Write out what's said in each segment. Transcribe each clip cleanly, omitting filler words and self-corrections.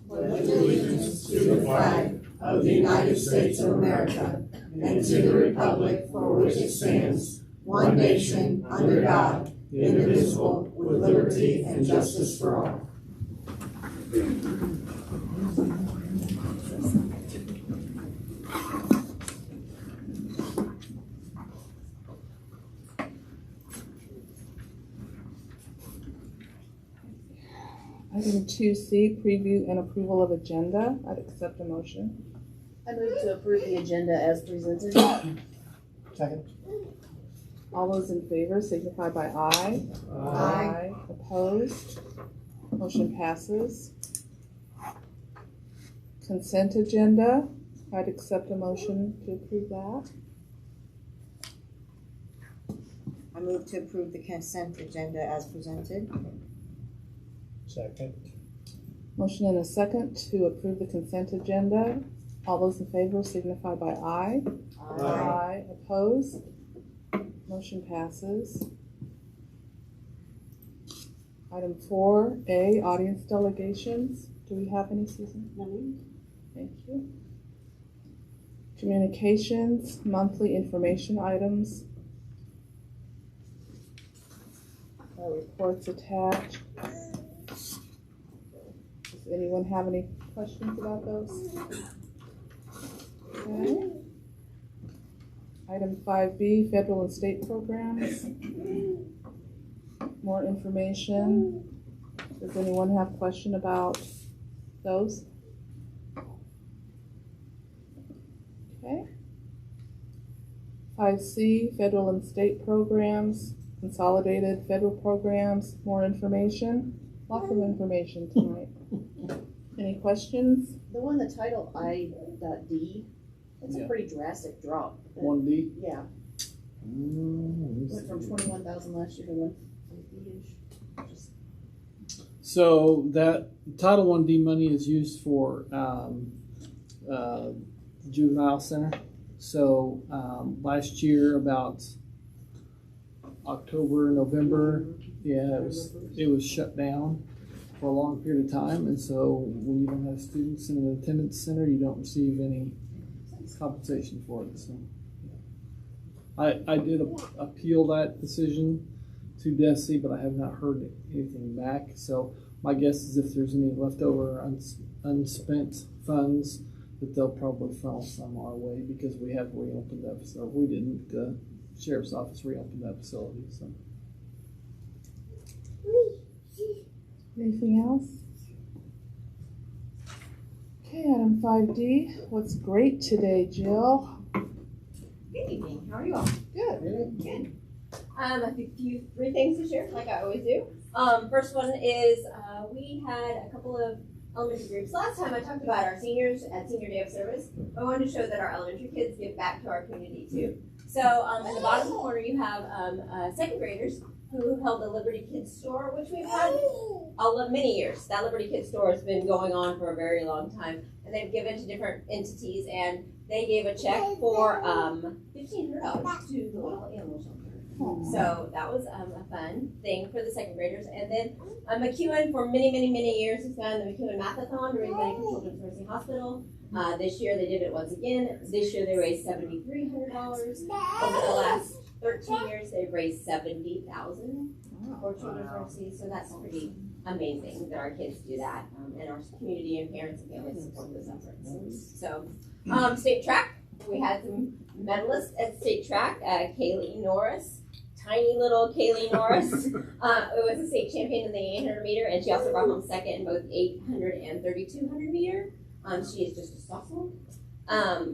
Pledge allegiance to the flag of the United States of America and to the republic for which it stands, one nation, under God, indivisible, with liberty and justice for all. Item 2C, preview and approval of agenda. I'd accept a motion. I move to approve the agenda as presented. Second. All those in favor signify by aye. Aye. Opposed? Motion passes. Consent agenda. I'd accept a motion to approve that. I move to approve the consent agenda as presented. Second. Motion and a second to approve the consent agenda. All those in favor signify by aye. Aye. Opposed? Motion passes. Item 4A, audience delegations. Do we have any, Susan? No. Thank you. Communications, monthly information items. Reports attached. Does anyone have any questions about those? Okay. Item 5B, federal and state programs. More information. Does anyone have a question about those? Okay. 5C, federal and state programs, consolidated federal programs, more information. Lots of information tonight. Any questions? The one, the title I.D, that's a pretty drastic drop. 1D. Yeah, went from 21,000 last year to 150-ish. So that Title 1D money is used for juvenile center. So last year, about October, November, it was shut down for a long period of time, and so when you don't have students in an attendance center, you don't receive any compensation for it. So I did appeal that decision to DESE, but I have not heard anything back. So my guess is if there's any leftover unspent funds, that they'll probably funnel some our way because we have reopened that facility. We didn't. The sheriff's office reopened that facility. So. Anything else? Okay, item 5D. What's great today, Jill? Good evening. How are you all? Good. Good. A three things to share, like I always do. First one is we had a couple of elementary groups. Last time I talked about our seniors at Senior Day of Service. I wanted to show that our elementary kids give back to our community too. So in the bottom corner you have second graders who held the Liberty Kids store, which we've had many years. That Liberty Kids store has been going on for a very long time, and they've given to different entities, and they gave a check for $1,500 to the local animal shelter. So that was a fun thing for the second graders. And then McEwen, for many, many, many years, has done the McEwen Mathathon to raise money for Children's Mercy Hospital. This year they did it once again. This year they raised $7,300. Over the last 13 years, they've raised $70,000 for Children's Mercy. So that's pretty amazing that our kids do that, and our community and parents and families support those efforts. So, state track, we had some medalists at state track. Kaylee Norris. Tiny little Kaylee Norris was a state champion in the 800 meter, and she also brought home second in both 800 and 3,200 meter. She is just a sophomore.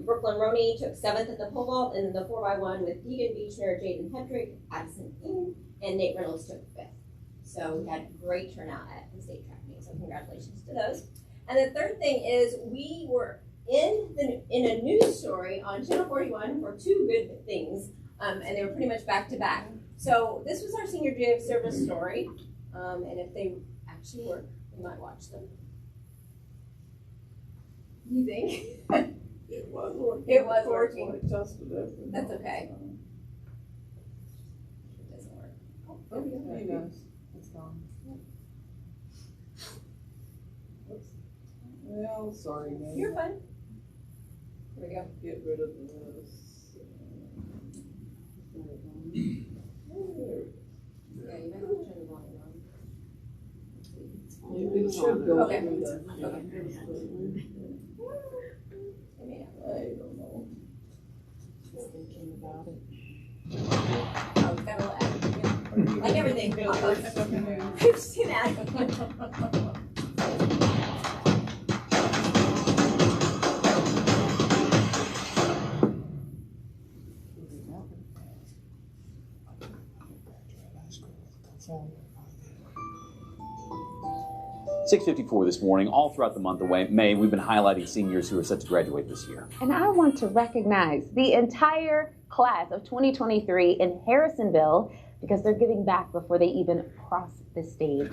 Brooklyn Roney took 7th at the pole vault, and the 4x1 with Deegan Beechner, Jaden Hedrick, Addison Ing, and Nate Reynolds took 5th. So we had great turnout at the state track meet. So congratulations to those. And the third thing is we were in a news story on Channel 41 for two good things. And they were pretty much back to back. So this was our Senior Day of Service story. And if they actually work, we might watch them. You think? It was working. It was working. It tested it. That's okay. It doesn't work. Okay. It's gone. Oh, sorry, man. You're fine. Here we go. Get rid of this. Yeah, you might have to turn the volume on. It should go Okay. through the. Okay. I don't know. Thinking about it. Oh, it's got a little yeah. Like everything. We've seen that. So, 6:54 this morning. All throughout the month of May, we've been highlighting seniors who are set to graduate this year. And I want to recognize the entire class of 2023 in Harrisonville because they're giving back before they even cross the stage.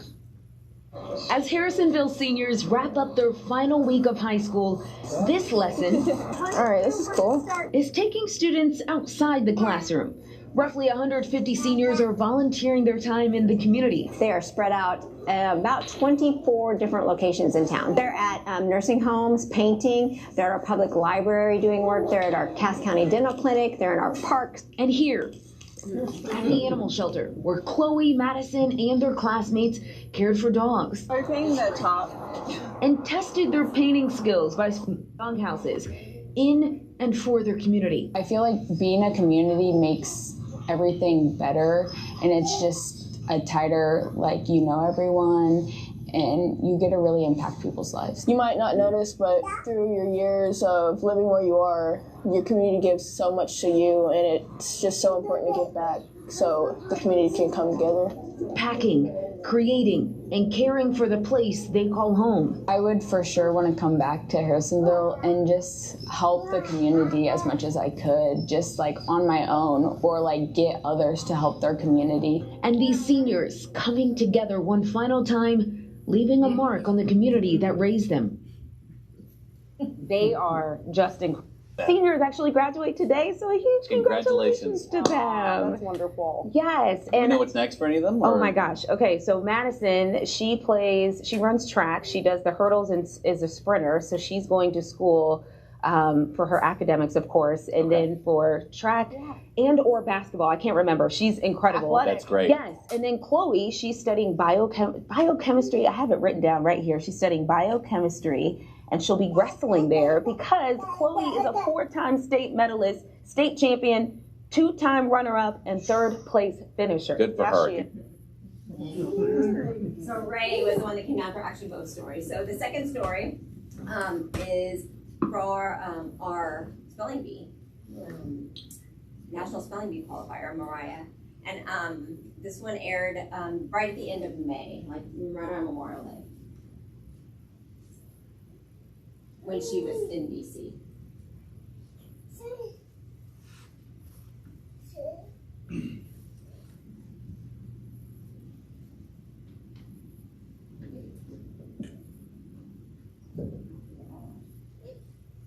As Harrisonville seniors wrap up their final week of high school, this lesson All right, this is cool. is taking students outside the classroom. Roughly 150 seniors are volunteering their time in the community. They are spread out about 24 different locations in town. They're at nursing homes, painting. They're at our public library doing work. They're at our Cass County Dental Clinic. They're in our parks. And here, at the animal shelter, where Chloe, Madison, and their classmates cared for dogs. Are you painting the top? And tested their painting skills by dog houses in and for their community. I feel like being a community makes everything better, and it's just a tighter, like, you know everyone, and you get to really impact people's lives. You might not notice, but through your years of living where you are, your community gives so much to you, and it's just so important to give back so the community can come together. Packing, creating, and caring for the place they call home. I would for sure want to come back to Harrisonville and just help the community as much as I could, just like on my own, or like get others to help their community. And these seniors coming together one final time, leaving a mark on the community that raised them. They are just incredible. Seniors actually graduate today, so a huge congratulations to them. That's wonderful. Yes, Do you and know what's next for any of them? oh or- my gosh. Okay, so Madison, she runs track. She does the hurdles and is a sprinter, so she's going to school for her academics, of course, and then for track and or basketball. I can't remember. She's incredible. That's great. Yes, and then Chloe, she's studying biochemistry. I have it written down right here. She's studying biochemistry, and she'll be wrestling there because Chloe is a 4-time state medalist, state champion, 2-time runner-up, and 3rd place finisher. Good for her. So Ray was the one that came down for actually both stories. So the second story is for our spelling bee, National Spelling Bee qualifier, Mariah. And this one aired right at the end of May, like right around Memorial Day, when she was in BC.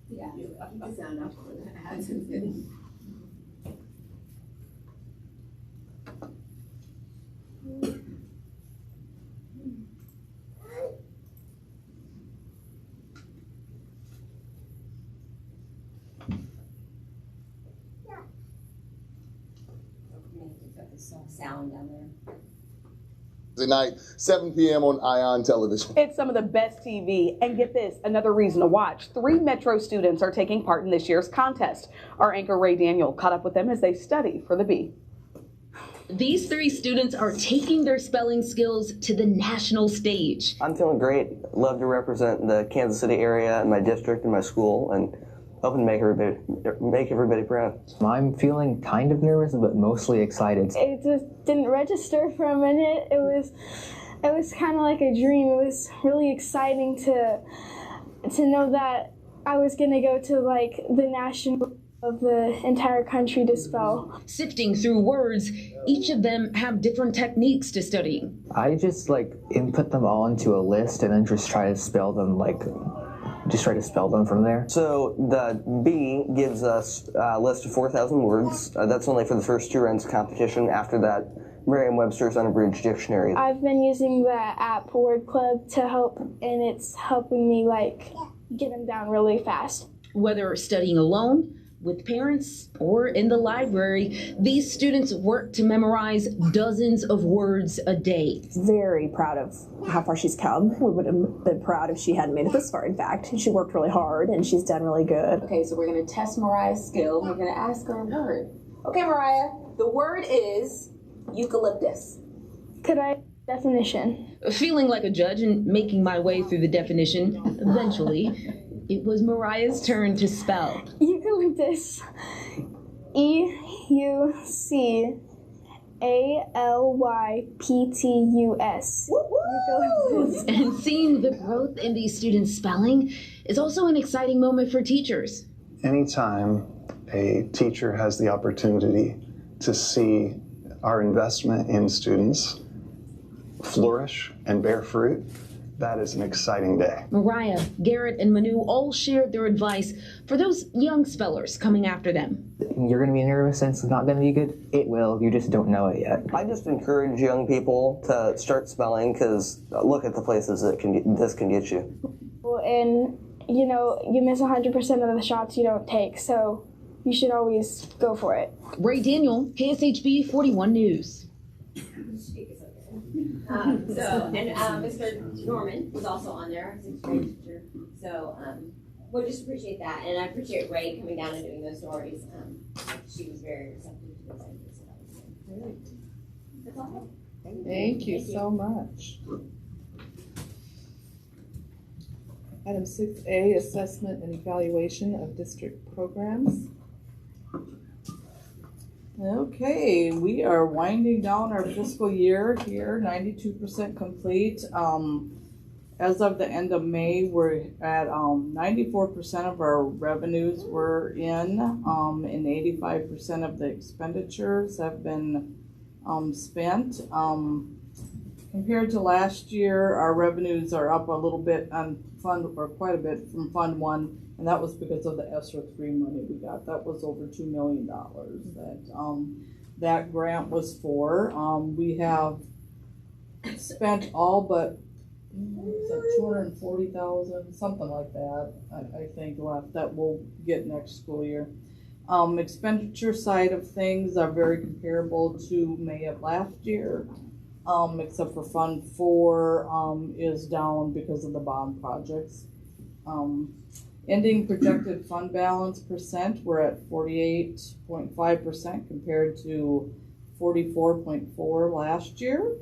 Yeah, keep the sound up for that. Sound down there. Tonight, 7 p.m. on Ion Television. It's some of the best TV. And get this, another reason to watch. 3 Metro students are taking part in this year's contest. Our anchor Ray Daniel caught up with them as they study for the bee. These 3 students are taking their spelling skills to the national stage. I'm feeling great. Love to represent the Kansas City area and my district and my school, and hoping to make everybody proud. I'm feeling kind of nervous, but mostly excited. It just didn't register for a minute. It was kind of like a dream. It was really exciting to know that I was gonna go to like the national of the entire country to spell. Sifting through words, each of them have different techniques to studying. I just input them all into a list and then just try to spell them from there. So the B gives us a list of 4,000 words. That's only for the first 2 rounds of competition. After that, Merriam-Webster's Unabridged Dictionary. I've been using the app Word Club to help, and it's helping me get them down really fast. Whether studying alone, with parents, or in the library, these students work to memorize dozens of words a day. Very proud of how far she's come. We would have been proud if she hadn't made it this far, in fact. She worked really hard and she's done really good. Okay, so we're gonna test Mariah's skill. We're gonna ask her a word. Okay, Mariah, the word is eucalyptus. Could I definition? Feeling like a judge and making my way through the definition, eventually, it was Mariah's turn to spell. Eucalyptus. EUCALYPTUS. Eucalyptus. And seeing the growth in these students' spelling is also an exciting moment for teachers. Anytime a teacher has the opportunity to see our investment in students flourish and bear fruit, that is an exciting day. Mariah, Garrett, and Manu all shared their advice for those young spellers coming after them. You're going to be nervous and it's not going to be good. It will. You just don't know it yet. I just encourage young people to start spelling because look at the places that this can get you. And, you know, you miss 100% of the shots you don't take, so you should always go for it. Ray Daniel, KSHB 41 News. Mr. Norman was also on there, sixth grade teacher. So we'll just appreciate that, and I appreciate Ray coming down and doing those stories. She was very receptive to those ideas, so that was good. That's all. Thank you so much. Item 6A, assessment and evaluation of district programs. Okay, we are winding down our fiscal year here, 92% complete. As of the end of May, we're at 94% of our revenues were in, and 85% of the expenditures have been spent. Compared to last year, our revenues are up a little bit on fund, or quite a bit from Fund 1. And that was because of the ESSER 3 money we got. That was over $2 million that grant was for. We have spent all but $240,000, something like that, I think left that we'll get next school year. Expenditure side of things are very comparable to May of last year, except for Fund 4 is down because of the bond projects. Ending projected fund balance percent, we're at 48.5% compared to 44.4% last year.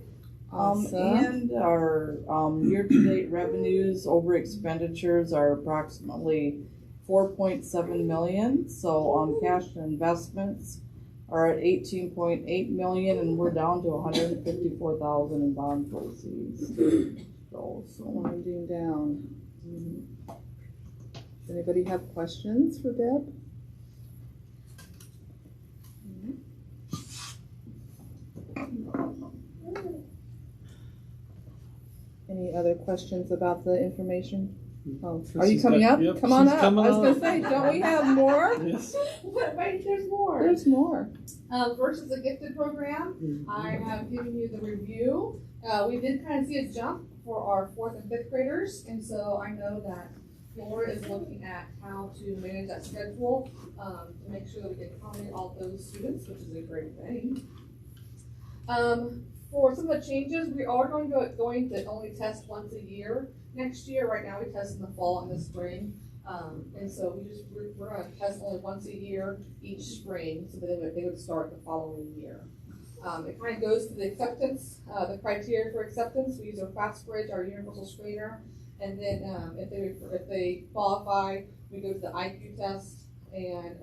Awesome. And our year-to-date revenues over expenditures are approximately $4.7 million. So cash and investments are at $18.8 million, and we're down to $154,000 in bond proceeds. So winding down. Does anybody have questions for Deb? Any other questions about the information? Oh, are you coming up? Yep, Come on up. I was up. going to say, don't we have more? Yes. Wait, there's more. There's more. First is the gifted program. I have given you the review. We did kind of see a jump for our 4th and 5th graders, and so I know that Laura is looking at how to manage that schedule to make sure that we can accommodate all those students, which is a great thing. For some of the changes, we are going to only test once a year next year. Right now we test in the fall and the spring, and so we're going to test only once a year each spring, so that they would start the following year. It kind of goes to the acceptance, the criteria for acceptance. We use our FastBridge, our universal screener. And then if they qualify, we go to the IQ test, and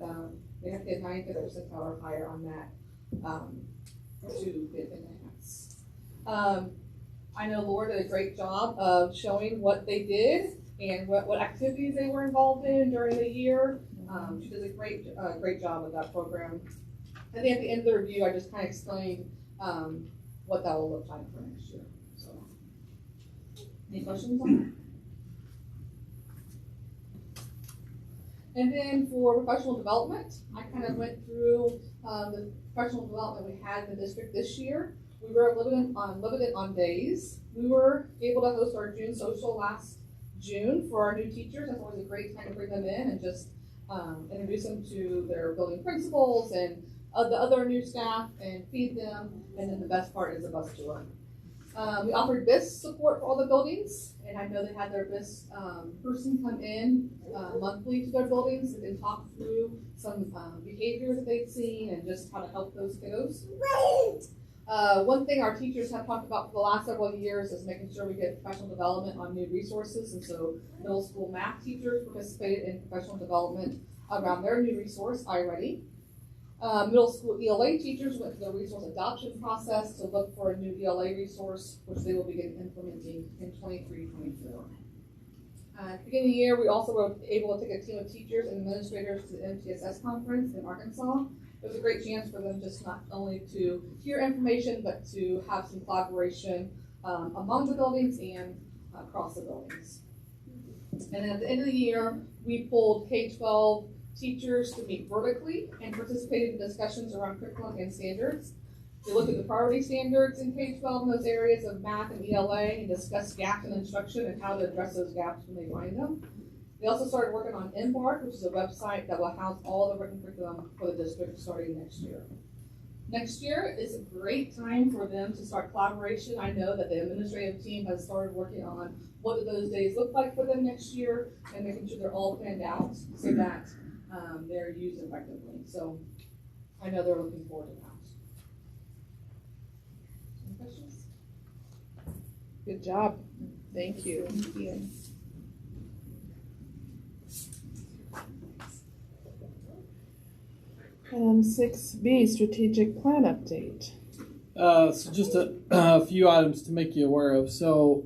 they have to get 95th percentile or higher on that to get enhanced. I know Laura did a great job of showing what they did and what activities they were involved in during the year. She does a great job with that program. And then at the end of the review, I just kind of explained what that will look like for next year. So, any questions on that? And then for professional development, I kind of went through the professional development we had in the district this year. We were limited on days. We were able to host our June social last June for our new teachers. That's always a great time to bring them in and just introduce them to their building principals and the other new staff and feed them. And then the best part is a bus tour. We offered BIS support for all the buildings, and I know they had their BIS person come in monthly to their buildings and talk through some behaviors that they've seen and just how to help those kiddos. One thing our teachers have talked about for the last several years is making sure we get professional development on new resources, and so middle school math teachers participated in professional development around their new resource, iReady. Middle school ELA teachers went through the resource adoption process to look for a new ELA resource, which they will begin implementing in 23-24. At the beginning of the year, we also were able to take a team of teachers and administrators to the MTSS conference in Arkansas. It was a great chance for them just not only to hear information, but to have some collaboration among the buildings and across the buildings. And then at the end of the year, we pulled K-12 teachers to meet vertically and participate in discussions around curriculum and standards. We looked at the priority standards in K-12 in those areas of math and ELA and discussed gaps in instruction and how to address those gaps when they find them. We also started working on Embark, which is a website that will house all the written curriculum for the district starting next year. Next year is a great time for them to start collaboration. I know that the administrative team has started working on what do those days look like for them next year and making sure they're all planned out so that they're used effectively. So I know they're looking forward to that. Any questions? Good job. Thank you. Thank you. Item 6B, strategic plan update. So just a few items to make you aware of. So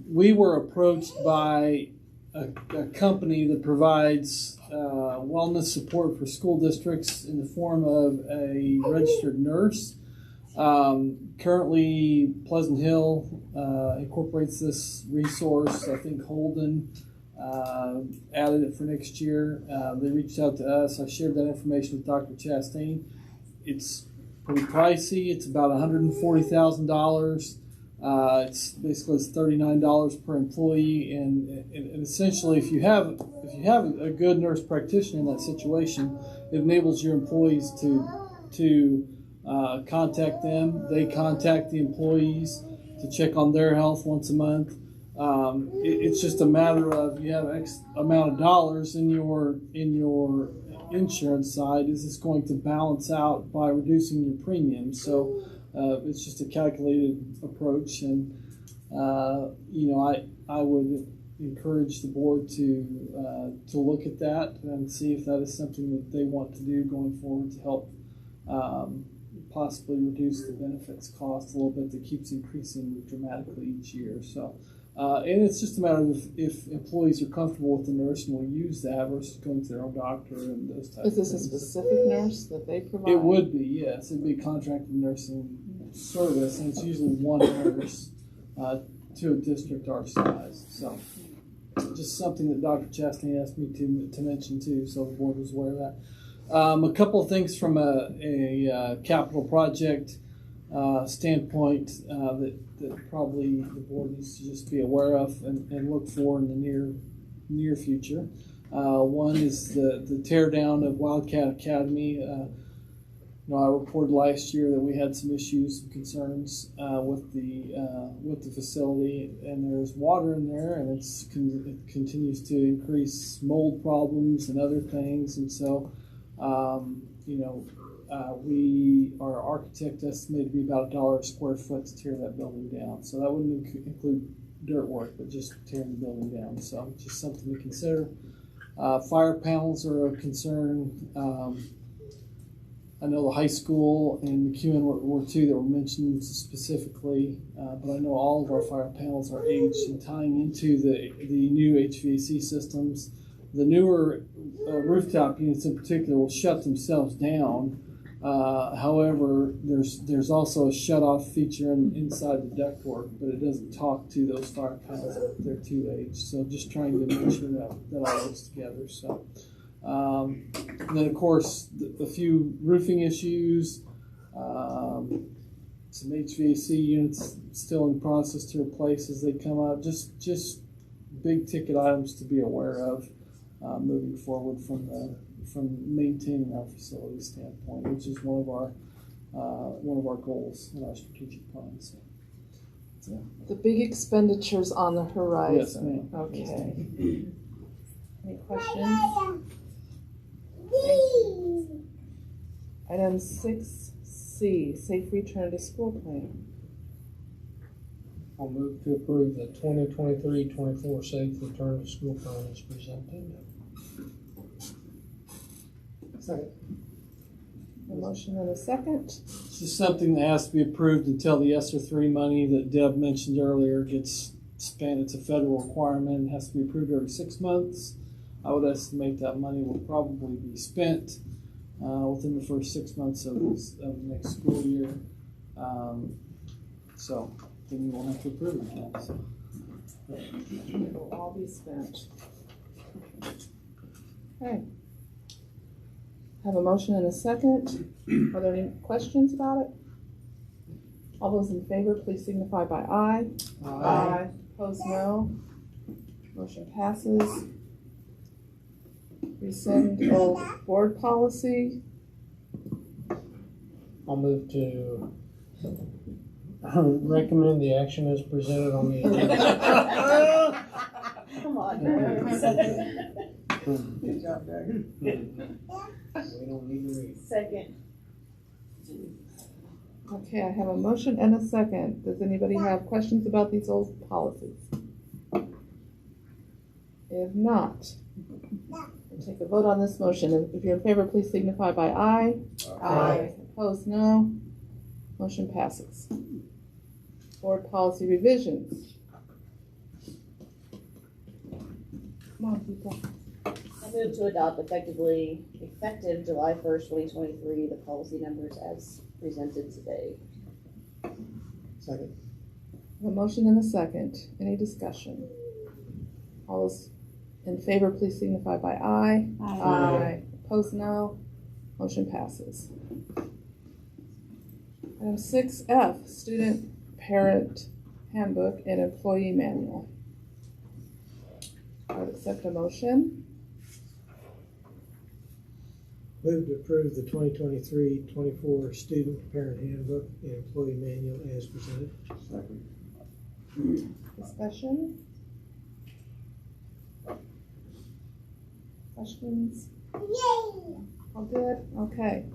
we were approached by a company that provides wellness support for school districts in the form of a registered nurse. Currently, Pleasant Hill incorporates this resource. I think Holden added it for next year. They reached out to us. I shared that information with Dr. Chastain. It's pretty pricey. It's about $140,000. It's basically $39 per employee, and essentially, if you have a good nurse practitioner in that situation, it enables your employees to contact them. They contact the employees to check on their health once a month. It's just a matter of you have X amount of dollars in your insurance side. Is this going to balance out by reducing your premium? So it's just a calculated approach, and I would encourage the board to look at that and see if that is something that they want to do going forward to help possibly reduce the benefits cost a little bit that keeps increasing dramatically each year. So. And it's just a matter of if employees are comfortable with the nurse and will use that versus going to their own doctor and those types of things. Is this a specific nurse that they provide? It would be, yes. It'd be a contracted nursing service, and it's usually one nurse to a district our size. So just something that Dr. Chastain asked me to mention too, so the board was aware of that. A couple of things from a capital project standpoint that probably the board needs to just be aware of and look for in the near future. One is the tear down of Wildcat Academy. I reported last year that we had some issues and concerns with the facility, and there's water in there, and it continues to increase mold problems and other things, and so our architect estimated to be about $1 a square foot to tear that building down. So that wouldn't include dirt work, but just tearing the building down. So just something to consider. Fire panels are a concern. I know the high school and McEwen were two that were mentioned specifically, but I know all of our fire panels are aged and tying into the new HVAC systems. The newer rooftop units in particular will shut themselves down. However, there's also a shut-off feature inside the ductwork, but it doesn't talk to those fire panels if they're too aged. So just trying to make sure that all works together. So, and then of course a few roofing issues. some HVAC units still in process to replace as they come out. Just big ticket items to be aware of moving forward from maintaining our facility standpoint, which is one of our goals in our strategic plan. So, The big expenditures on the horizon. Yes, ma'am. Okay. Yes, ma'am. Any questions? Item 6C, safe return to school plan. I'll move to approve the 2023-24 safe return to school plan as presented. Second. A motion and a second. This is something that has to be approved until the ESSER 3 money that Deb mentioned earlier gets spent. It's a federal requirement. It has to be approved every 6 months. I would estimate that money will probably be spent within the first 6 months of the next school year. So then you won't have to approve it again. So. It will all be spent. Okay. Have a motion and a second. Are there any questions about it? All those in favor, please signify by aye. Aye. Opposed, no. Motion passes. Rescind old board policy. I'll move to recommend the action as presented on the agenda. Come on. Good job, Doug. We don't need to read. Second. Okay, I have a motion and a second. Does anybody have questions about these old policies? If not, we'll take a vote on this motion. If you're in favor, please signify by aye. Aye. Opposed, no. Motion passes. Board policy revisions. Come on, people. I move to adopt effective July 1st, 2023, the policy numbers as presented today. Second. A motion and a second. Any discussion? All those in favor, please signify by aye. Aye. Opposed, no. Motion passes. Item 6F, student parent handbook and employee manual. I would accept a motion. Move to approve the 2023-24 student parent handbook and employee manual as presented. Second. Discussion? Questions? All good? Okay.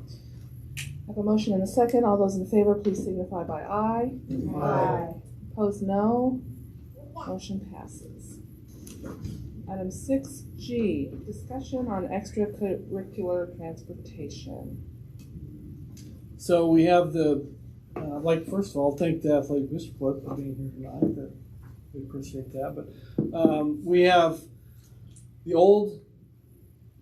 I have a motion and a second. All those in favor, please signify by aye. Aye. Opposed, no. Motion passes. Item 6G, discussion on extracurricular transportation. So we have I'd like, first of all, thank the Athletic Booster Club for being here tonight. We appreciate that. But we have the old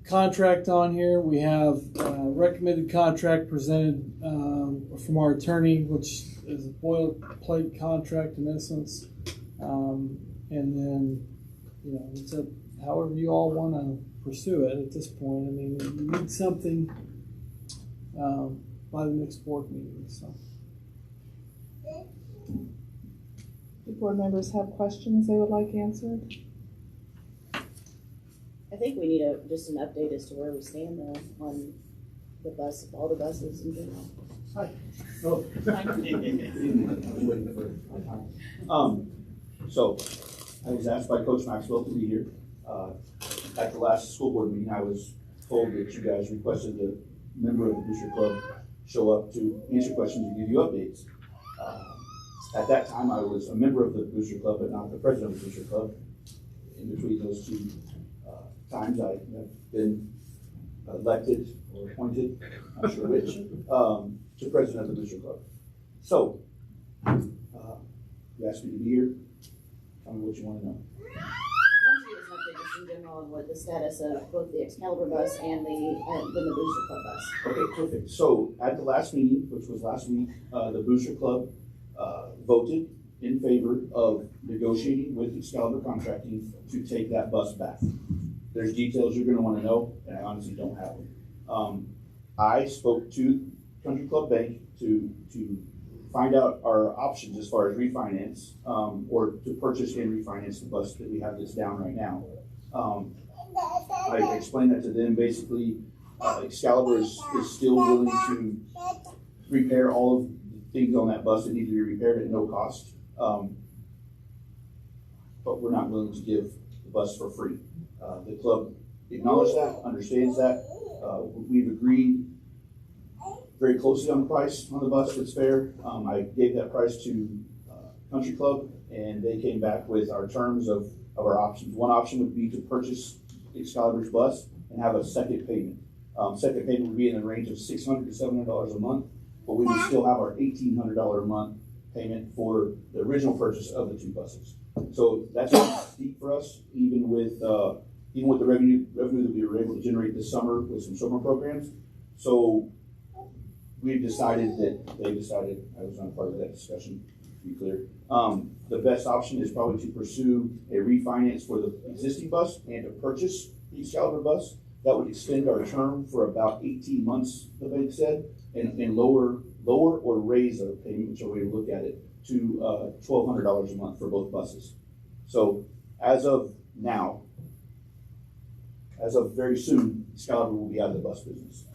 contract on here. We have recommended contract presented from our attorney, which is a boilerplate contract in essence. And then, it's up however you all want to pursue it at this point. I mean, you need something by the next board meeting. So, Do board members have questions they would like answered? I think we need just an update as to where we stand though on the bus, all the buses in general. Hi. Oh. So I was asked by Coach Maxwell to be here. At the last school board meeting, I was told that you guys requested the member of the Booster Club show up to answer questions and give you updates. At that time, I was a member of the Booster Club, but not the president of the Booster Club. In between those two times, I have been elected or appointed, not sure which, to president of the Booster Club. So, you asked me to be here. Tell me what you want to know. I want you to give us an update just in general on what the status of both the Excalibur bus and the Booster Club bus. Okay, perfect. So at the last meeting, which was last week, the Booster Club voted in favor of negotiating with Excalibur Contracting to take that bus back. There's details you're going to want to know, and I honestly don't have them. I spoke to Country Club Bank to find out our options as far as refinance, or to purchase and refinance the bus that we have that's down right now. I explained that to them. Basically, Excalibur is still willing to repair all of the things on that bus that need to be repaired at no cost. But we're not willing to give the bus for free. The club acknowledges that, understands that. We've agreed very closely on the price on the bus that's fair. I gave that price to Country Club, and they came back with our terms of our options. One option would be to purchase Excalibur's bus and have a second payment. Second payment would be in the range of $600 to $700 a month, but we would still have our $1,800 a month payment for the original purchase of the two buses. So that's steep for us, even with the revenue that we were able to generate this summer with some summer programs. So they decided, I was not part of that discussion, to be clear. The best option is probably to pursue a refinance for the existing bus and to purchase the Excalibur bus. That would extend our term for about 18 months, the bank said, and lower or raise our payment, whichever way you look at it, to $1,200 a month for both buses. So as of now, as of very soon, Excalibur will be out of the bus business.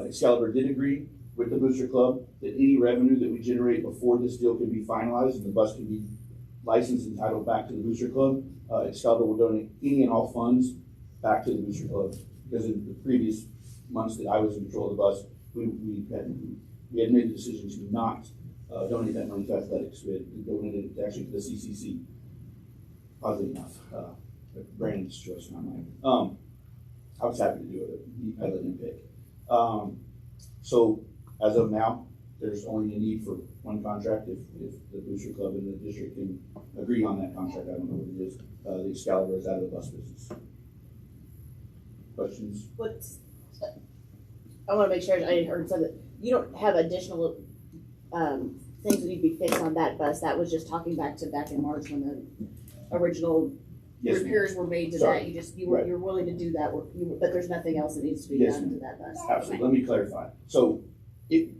Excalibur did agree with the Booster Club that any revenue that we generate before this deal can be finalized and the bus can be licensed and titled back to the Booster Club, Excalibur will donate any and all funds back to the Booster Club. Because in the previous months that I was in control of the bus, we had made the decision to not donate that money to athletics. We had donated it actually to the CCC. Oddly enough, Brandon's choice, not mine. I was happy to do it. I let him pick. So as of now, there's only a need for one contract if the Booster Club and the district can agree on that contract. I don't know what it is. The Excalibur is out of the bus business. Questions? I want to make sure I heard something. You don't have additional things that need to be fixed on that bus. That was just talking back in March when the original repairs were made to that. You're willing to do that work, but there's nothing else that needs to be done to that bus. Absolutely. Okay. Let me clarify. So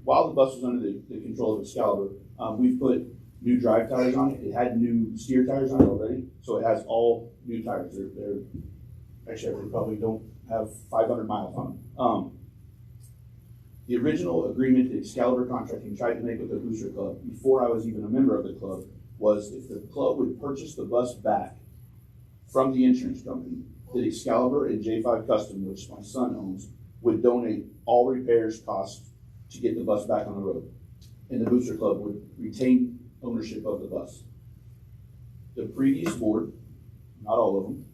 while the bus was under the control of Excalibur, we've put new drive tires on it. It had new steer tires on it already, so it has all new tires. They're actually, they probably don't have 500 miles on them. The original agreement that Excalibur Contracting tried to make with the Booster Club before I was even a member of the club was if the club would purchase the bus back from the insurance company, that Excalibur and J5 Custom, which my son owns, would donate all repairs costs to get the bus back on the road. And the Booster Club would retain ownership of the bus. The previous board, not all of them,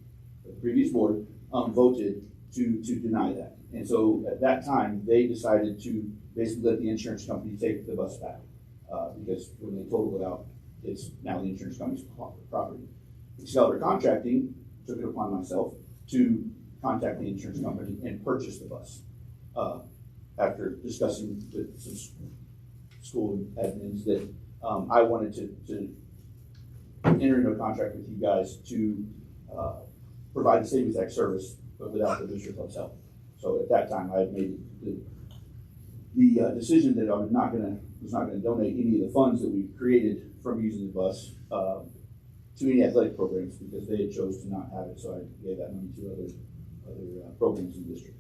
the previous board voted to deny that. And so at that time, they decided to basically let the insurance company take the bus back because when they totaled it out, it's now the insurance company's property. Excalibur Contracting took it upon myself to contact the insurance company and purchase the bus after discussing with some school admins that I wanted to enter into a contract with you guys to provide the same exact service but without the Booster Club's help. So at that time, I had made the decision that I was not going to donate any of the funds that we created from using the bus to any athletic programs because they had chose to not have it. So I gave that money to other programs in the district,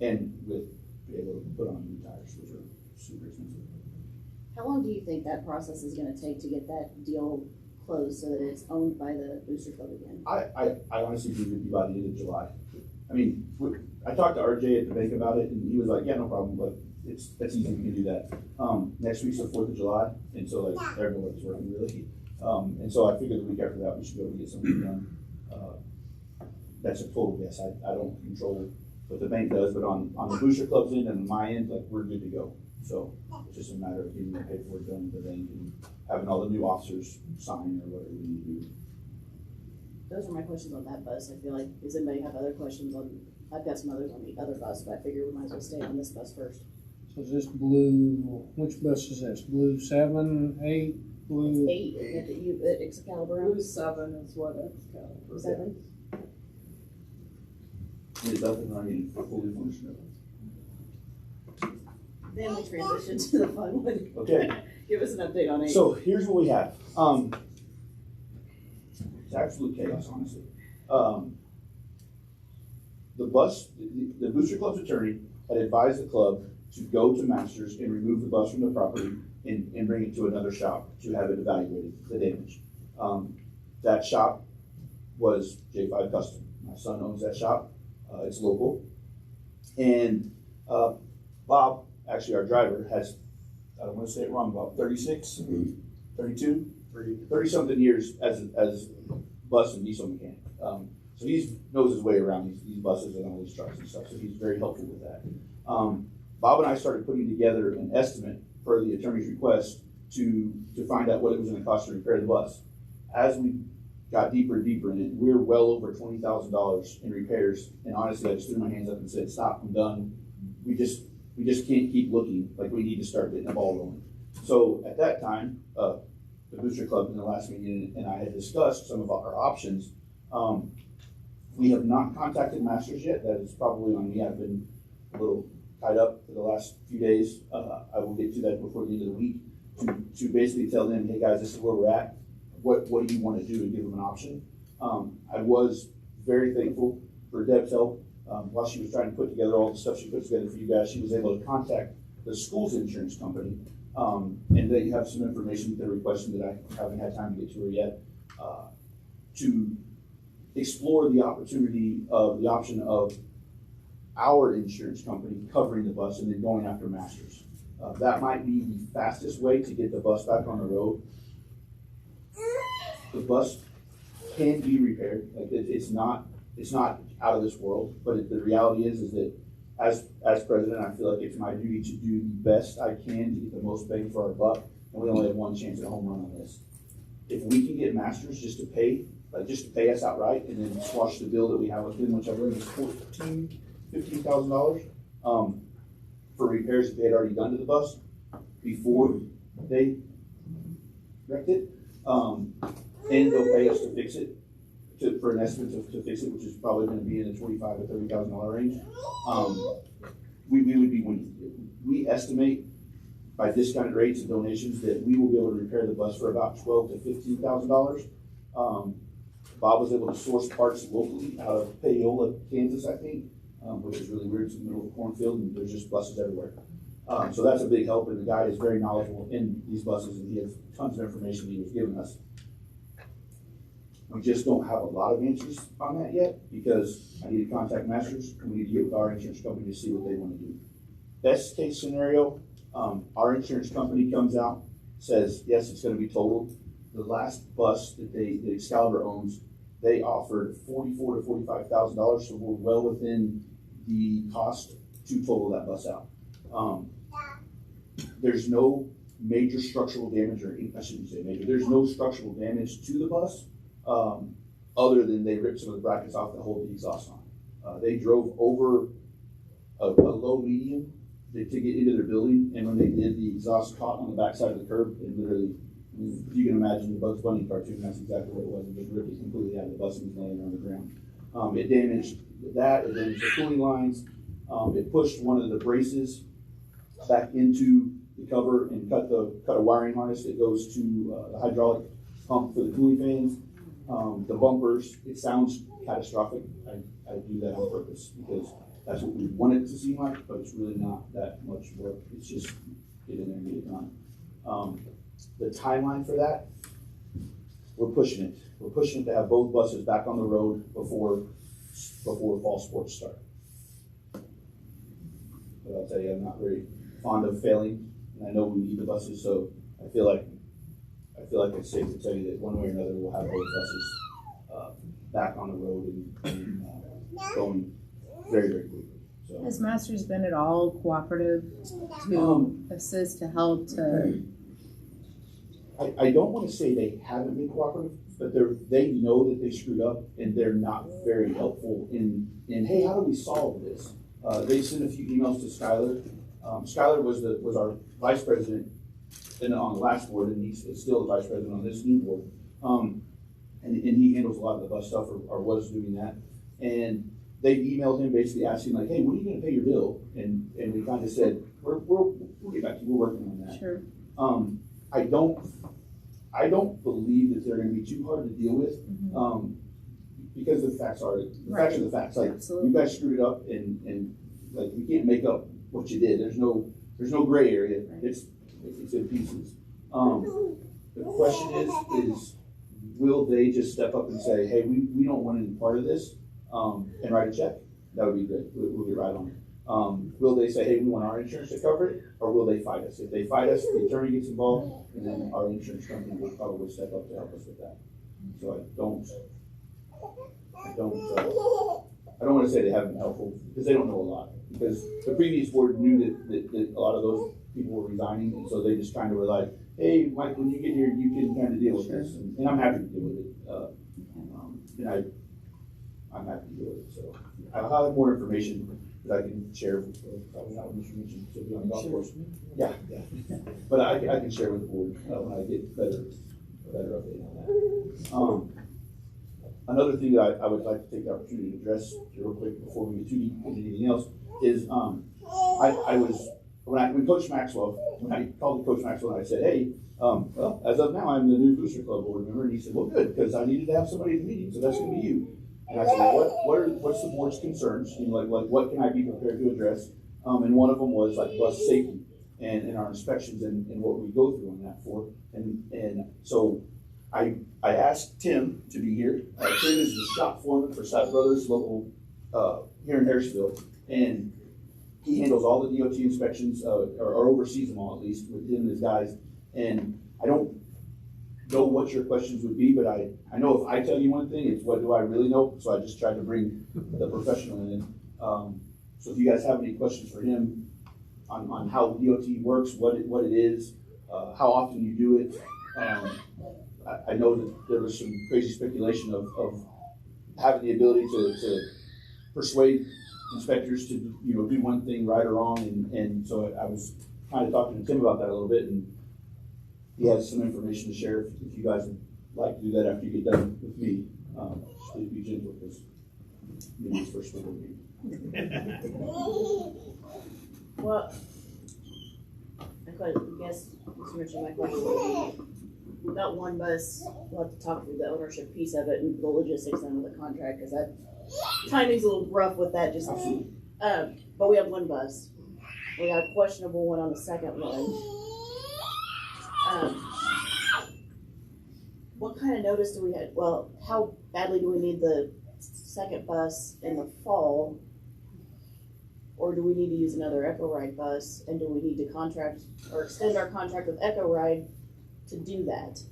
and with be able to put on new tires, which are super expensive. How long do you think that process is going to take to get that deal closed so that it's owned by the Booster Club again? I honestly think it would be by the end of July. I mean, I talked to RJ at the bank about it, and he was like, "Yeah, no problem, but that's easy. We can do that." Next week's the 4th of July, and so like everyone's working really. And so I figured the week after that we should be able to get something done. That's a total guess. I don't control what the bank does, but on the Booster Club's end and my end, like we're good to go. So it's just a matter of getting the paperwork done with the bank and having all the new officers sign or whatever we need to do. Those are my questions on that bus. I feel like, does anybody have other questions on, I've got some others on the other bus, but I figure we might as well stay on this bus first. So is this blue, which bus is this? Blue 7, 8, blue? It's 8 at Excalibur. Blue 7 is what Excalibur. 7? It's up and running, fully functional. Then we transition to the fun one. Okay. Give us an update on 8. So here's what we have. It's absolute chaos, honestly. The Booster Club's attorney had advised the club to go to Masters and remove the bus from the property and bring it to another shop to have it evaluated, the damage. That shop was J5 Custom. My son owns that shop. It's local. And Bob, actually our driver, has, I don't want to say it wrong, about 36, 32, 30 something years as bus and diesel mechanic. So he knows his way around these buses and all these trucks and stuff, so he's very helpful with that. Bob and I started putting together an estimate for the attorney's request to find out what it was going to cost to repair the bus. As we got deeper and deeper in it, we were well over $20,000 in repairs, and honestly, I just threw my hands up and said, stop, I'm done. We just can't keep looking, like we need to start getting the ball rolling. So at that time, the Booster Club in the last meeting and I had discussed some of our options. We have not contacted Masters yet. That is probably on me. I've been a little tied up for the last few days. I will get to that before the end of the week to basically tell them, hey guys, this is where we're at. What do you want to do, and give them an option. I was very thankful for Deb's help. While she was trying to put together all the stuff she put together for you guys, she was able to contact the school's insurance company, and they have some information that they're requesting that I haven't had time to get to her yet, to explore the opportunity of the option of our insurance company covering the bus and then going after Masters. That might be the fastest way to get the bus back on the road. The bus can be repaired. Like it's not out of this world. But the reality is that as president, I feel like it's my duty to do the best I can to get the most bang for our buck. And we only have one chance at a home run on this. If we can get Masters just to pay us outright and then squash the bill that we have with them, which I believe is $15,000 for repairs that they had already done to the bus before they wrecked it. And they'll pay us to fix it, for an estimate to fix it, which is probably going to be in the $25,000 to $30,000 range. We would be winning. We estimate by discounted rates and donations that we will be able to repair the bus for about $12,000 to $15,000. Bob was able to source parts locally out of Paola, Kansas, I think, which is really weird. It's in the middle of a cornfield and there's just buses everywhere. So that's a big help, and the guy is very knowledgeable in these buses, and he has tons of information he was giving us. We just don't have a lot of answers on that yet because I need to contact Masters and we need to get with our insurance company to see what they want to do. Best case scenario, our insurance company comes out, says, yes, it's going to be totaled. The last bus that Excalibur owns, they offered $44,000 to $45,000, so we're well within the cost to total that bus out. There's no major structural damage, or I shouldn't say major, there's no structural damage to the bus. Other than they ripped some of the brackets off that hold the exhaust on. They drove over a low median to get into their building, and when they did, the exhaust caught on the backside of the curb and literally, if you can imagine the Bugs Bunny cartoon, that's exactly what it was. It just ripped it completely out of the bus and was laying on the ground. It damaged that, it damaged the cooling lines, it pushed one of the braces back into the cover and cut a wiring harness that goes to the hydraulic pump for the cooling fans. The bumpers, it sounds catastrophic. I do that on purpose because that's what we want it to seem like, but it's really not that much work. It's just get in there and get it done. The timeline for that, we're pushing it. We're pushing it to have both buses back on the road before fall sports start. But I'll tell you, I'm not very fond of failing, and I know we need the buses, so I feel like it's safe to tell you that one way or another we'll have both buses back on the road and going very, very quickly. So, has Masters been at all cooperative to assist, to help, to? I don't want to say they haven't been cooperative, but they know that they screwed up and they're not very helpful in hey, how do we solve this? They sent a few emails to Skylar. Skylar was our vice president on the last board, and he's still the vice president on this new board. And he handles a lot of the bus stuff, or was doing that. And they emailed him basically asking, like, hey, when are you going to pay your bill? And we kind of said, we'll get back to you. We're working on that. Sure. I don't believe that they're going to be too hard to deal with, because the facts are the facts are the facts. Like you guys screwed it up, and like we can't make up what you did. There's no gray area. It's in pieces. The question is will they just step up and say, hey, we don't want any part of this, and write a check? That would be great. We'll get right on it. Will they say, hey, we want our insurance to cover it, or will they fight us? If they fight us, the attorney gets involved, and then our insurance company will probably step up to help us with that. So I don't want to say they haven't been helpful, because they don't know a lot. Because the previous board knew that a lot of those people were resigning, and so they just kind of were like, hey, Mike, when you get here, you can kind of deal with this, and I'm happy to deal with it. And I'm happy to deal with it. So I'll have more information that I can share. Probably not with Mr. Mitchell, so be on the golf course. Yeah. But I can share with the board when I get better update on that. Another thing that I would like to take the opportunity to address real quick before we get too deep into anything else is when Coach Maxwell, when I called Coach Maxwell and I said, hey, well, as of now, I'm the new Booster Club board member, and he said, well, good, because I needed to have somebody in the meeting, so that's going to be you. And I said, what's the board's concerns? You know, like what can I be prepared to address? And one of them was like bus safety and our inspections and what we go through on that for. And so I asked Tim to be here. Tim is the shop foreman for Stout Brothers local here in Harrisville, and he handles all the DOT inspections or oversees them all, at least with him and his guys. And I don't know what your questions would be, but I know if I tell you one thing, it's what do I really know? So I just tried to bring the professional in. So if you guys have any questions for him on how DOT works, what it is, how often you do it. I know that there was some crazy speculation of having the ability to persuade inspectors to do one thing right or wrong, and so I was kind of talking to Tim about that a little bit, and he has some information to share if you guys would like to do that after you get done with me. Please be gentle, because maybe it's first one meeting. Well, I guess, Mr. Mitchell, my question would be, we've got one bus. We'll have to talk through the ownership piece of it and the logistics end of the contract, because that timing's a little rough with that. Just, but we have one bus. We got a questionable one on the second one. What kind of notice do we have? Well, how badly do we need the second bus in the fall? Or do we need to use another Echo Ride bus? And do we need to contract or extend our contract with Echo Ride to do that?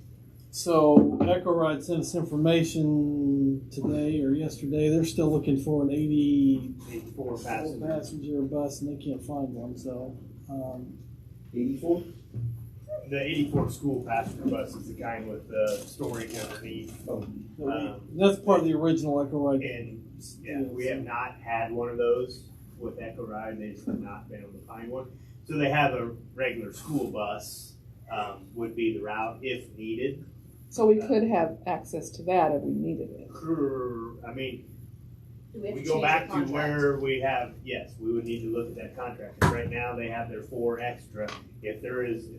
So Echo Ride sent us information today or yesterday. They're still looking for an 84 passenger bus, and they can't find one. So 84. The 84 school passenger bus is the kind with the storage underneath. That's part of the original Echo Ride. And yeah, we have not had one of those with Echo Ride. They just have not been able to find one. So they have a regular school bus, would be the route if needed. So we could have access to that if we needed it. I mean, we go back to where we have, yes, we would need to look at that contract. Right now they have their 4 extra. If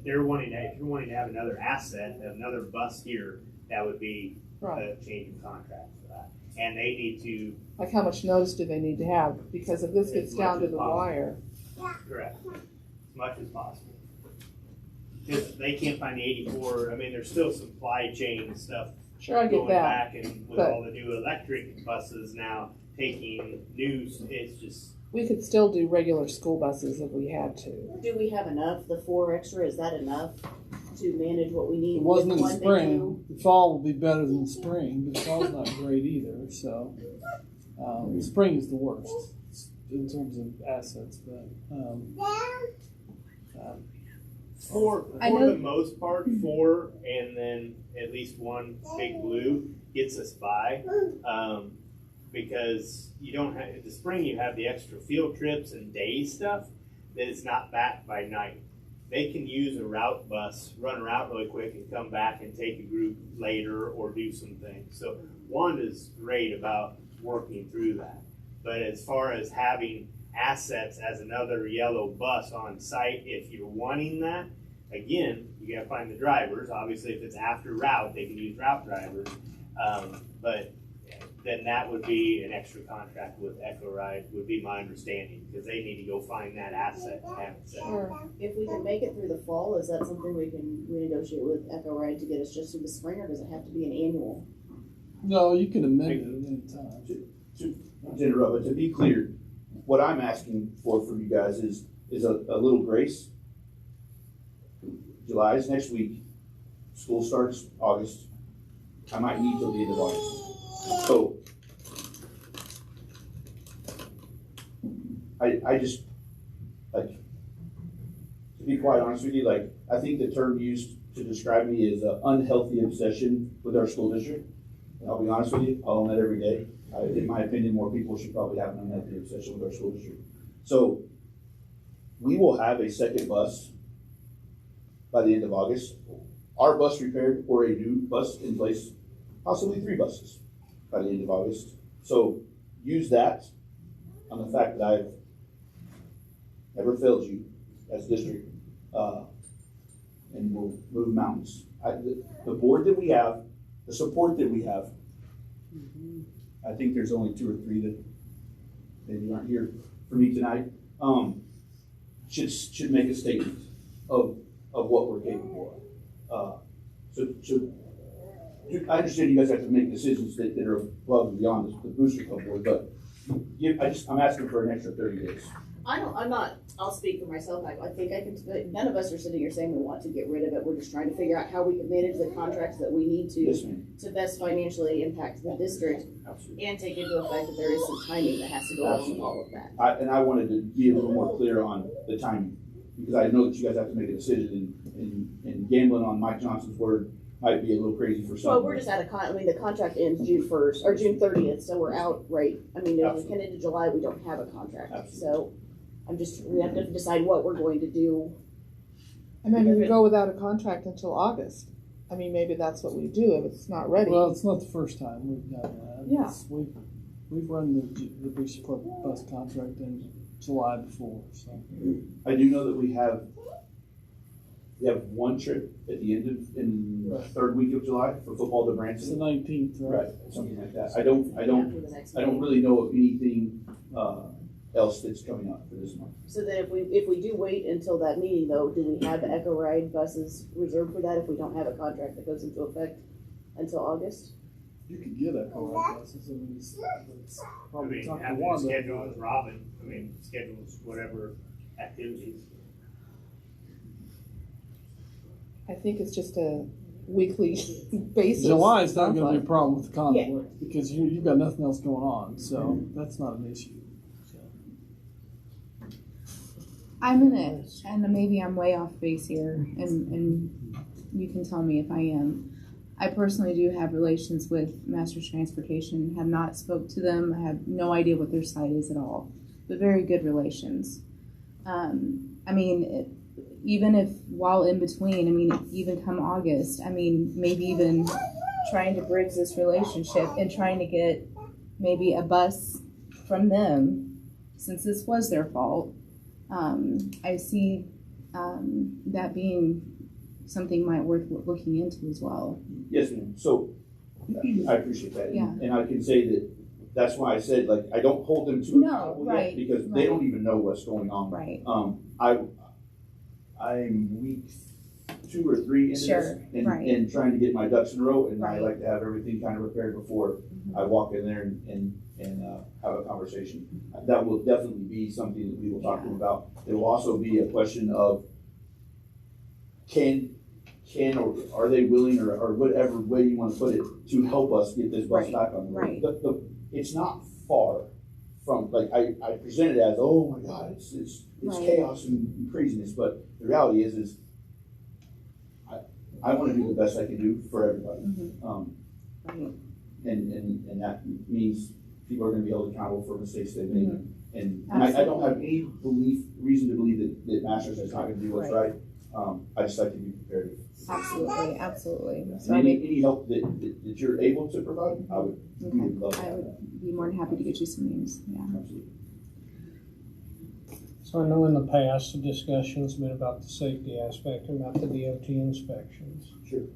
you're wanting to have another asset, another bus here, that would be a change of contract for that. And they need to, like, how much notice do they need to have? Because if this gets down to the wire. Correct. As much as possible. Because they can't find the 84. I mean, there's still supply chain stuff Sure, I get going that. back, and with all the new electric buses now taking news, it's just. We could still do regular school buses if we had to. Do we have enough? The 4 extra, is that enough to manage what we need? It wasn't in the One, spring. The fall will be better than the spring, but the fall's not great either. So the spring is the worst in terms of assets. But For the most part, 4 and then at least 1 big blue gets us by. Because you don't have, in the spring you have the extra field trips and day stuff that is not back by night. They can use a route bus, run a route really quick and come back and take a group later or do some things. So Wanda's great about working through that. But as far as having assets as another yellow bus on site, if you're wanting that, again, you gotta find the drivers. Obviously, if it's after route, they can use route drivers. But then that would be an extra contract with Echo Ride, would be my understanding, because they need to go find that asset and have it set. If we can make it through the fall, is that something we can renegotiate with Echo Ride to get us just through the spring, or does it have to be an annual? No, you can amend it at any time. To interrupt, but to be clear, what I'm asking for from you guys is a little grace. July is next week. School starts August. I might need till the end of August. So I just, like, to be quite honest with you, like, I think the term used to describe me is an unhealthy obsession with our school district. And I'll be honest with you, I'll own that every day. In my opinion, more people should probably have an unhealthy obsession with our school district. So we will have a second bus by the end of August. Our bus repaired or a new bus in place, possibly 3 buses by the end of August. So use that on the fact that I've never failed you as a district, and we'll move mountains. The board that we have, the support that we have, I think there's only 2 or 3 that maybe aren't here for me tonight, should make a statement of what we're capable of. So I understand you guys have to make decisions that are above and beyond the booster club board, but I'm asking for an extra 30 days. I'll speak for myself. I think I can, none of us are sitting here saying we want to get rid of it. We're just trying to figure out how we can manage the contracts that we need to best financially impact the district. Absolutely. And take into effect that there is some timing that has to go on all of that. I wanted to be a little more clear on the timing, because I know that you guys have to make a decision, and gambling on Mike Johnson's word might be a little crazy for some. Well, we're just out of the contract ends June 1st or June 30th, so we're out right. I mean, if we head into July, we don't have a contract. Absolutely. So we have to decide what we're going to do. And then we go without a contract until August. I mean, maybe that's what we do if it's not ready. Well, it's not the first time we've done that. Yeah. We've run the Booster Club bus contract in July before. So I do know that we have one trip at the end of the 3rd week of July for football to Branson. It's the 19th, right? Something like that. I don't really know of anything else that's coming up for this month. So then if we do wait until that meeting though, do we have Echo Ride buses reserved for that if we don't have a contract that goes into effect until August? You could get Echo Ride buses. I mean, it's probably tough to have want to schedule with Robin. Schedules whatever activities. I think it's just a weekly basis. July is not going to be a problem with the conflict because you've got nothing else going on, so that's not an issue. I'm in it, and maybe I'm way off base here, and you can tell me if I am. I personally do have relations with Masters Transportation, have not spoke to them, I have no idea what their site is at all, but very good relations. I mean, even if while in between, I mean, even come August, I mean, maybe even trying to bridge this relationship and trying to get maybe a bus from them, since this was their fault. I see that being something might worth looking into as well. Yes, ma'am. So I appreciate that. Yeah. And I can say that that's why I said, like, I don't hold them to accountable yet because they don't even know what's going on. Right. I'm week 2 or 3 into this and trying to get my ducks in a row, and I like to have everything kind of prepared before I walk in there and have a conversation. That will definitely be something that we will talk to them about. It will also be a question of can or are they willing or whatever way you want to put it to help us get this bus back on the road. It's not far from, like, I present it as, oh my God, it's chaos and craziness, but the reality is I want to do the best I can do for everybody. And that means people are going to be held accountable for mistakes they've made. And I don't have any reason to believe that Masters is not going to do what's right. I just like to be prepared. Absolutely, absolutely. So any help that you're able to provide, I would love to have that. Be more than happy to get you some names. Yeah. Absolutely. So I know in the past, the discussion's been about the safety aspect, about the DOT inspections. Sure.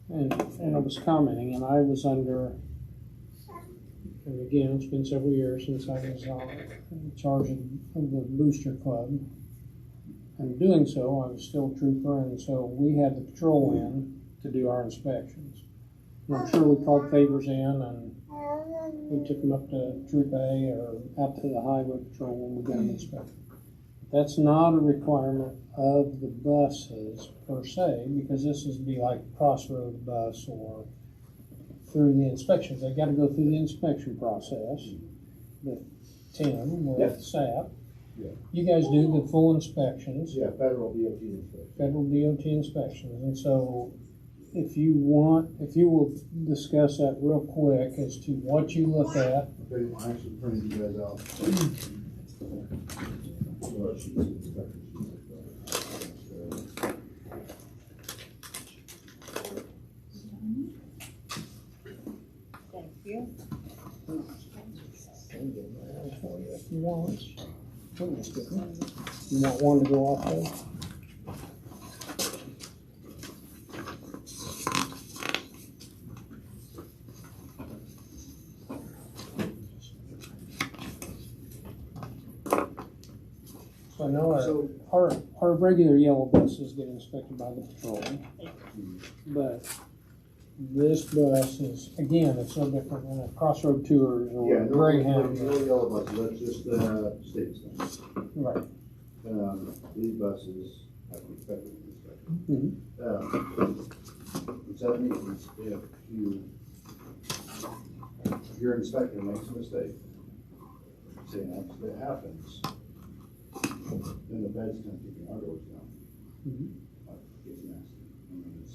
And I was commenting, and I was under, and again, it's been several years since I was in charge of the Booster Club. And doing so, I was still a trooper, and so we had the patrol in to do our inspections. And I'm sure we called favors in, and we took them up to Troop A or out to the highway patrol when we got them inspected. That's not a requirement of the buses per se, because this would be like crossroad bus or through the inspections. They got to go through the inspection process. But Tim with SAP, you guys do the full inspections. Yeah, federal DOT inspections. Federal DOT inspections, and so if you will discuss that real quick as to what you look at. Okay, I actually printed you guys out. Thank you. If you want. You want one to go off there? So I know our regular yellow buses get inspected by the patrol, but this bus is, again, it's no different than a Crossroad Tours or Yeah, Greyhound. no yellow buses, that's just state stuff. Right. These buses have to be federally inspected. Mm-hmm. Which that means if your inspector makes a mistake, say an accident happens, then the bed's kind of keeping our doors down. Mm-hmm. It's an accident. I mean, it's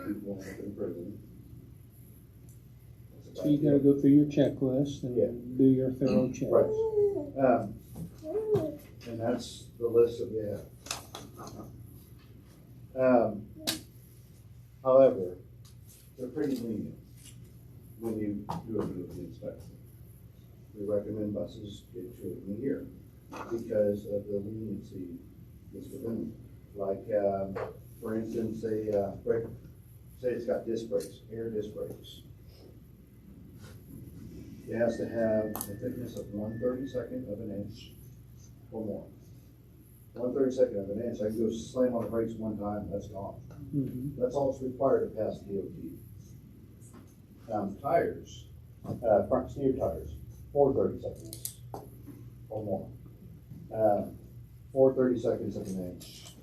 people end up in prison. So you gotta go through your checklist and do your thorough check. Right. And that's the list that we have. However, they're pretty lenient when you do a DOT inspection. We recommend buses get 2 of them a year because of the leniency that's within them. Like, for instance, say it's got disc brakes, air disc brakes. It has to have a thickness of 1/32 of an inch or more. 1/32 of an inch, I can go slam on the brakes one time, that's gone. Mm-hmm. That's all that's required to pass DOT. Tires, front steer tires, 4/32 or more. 4/32 of an inch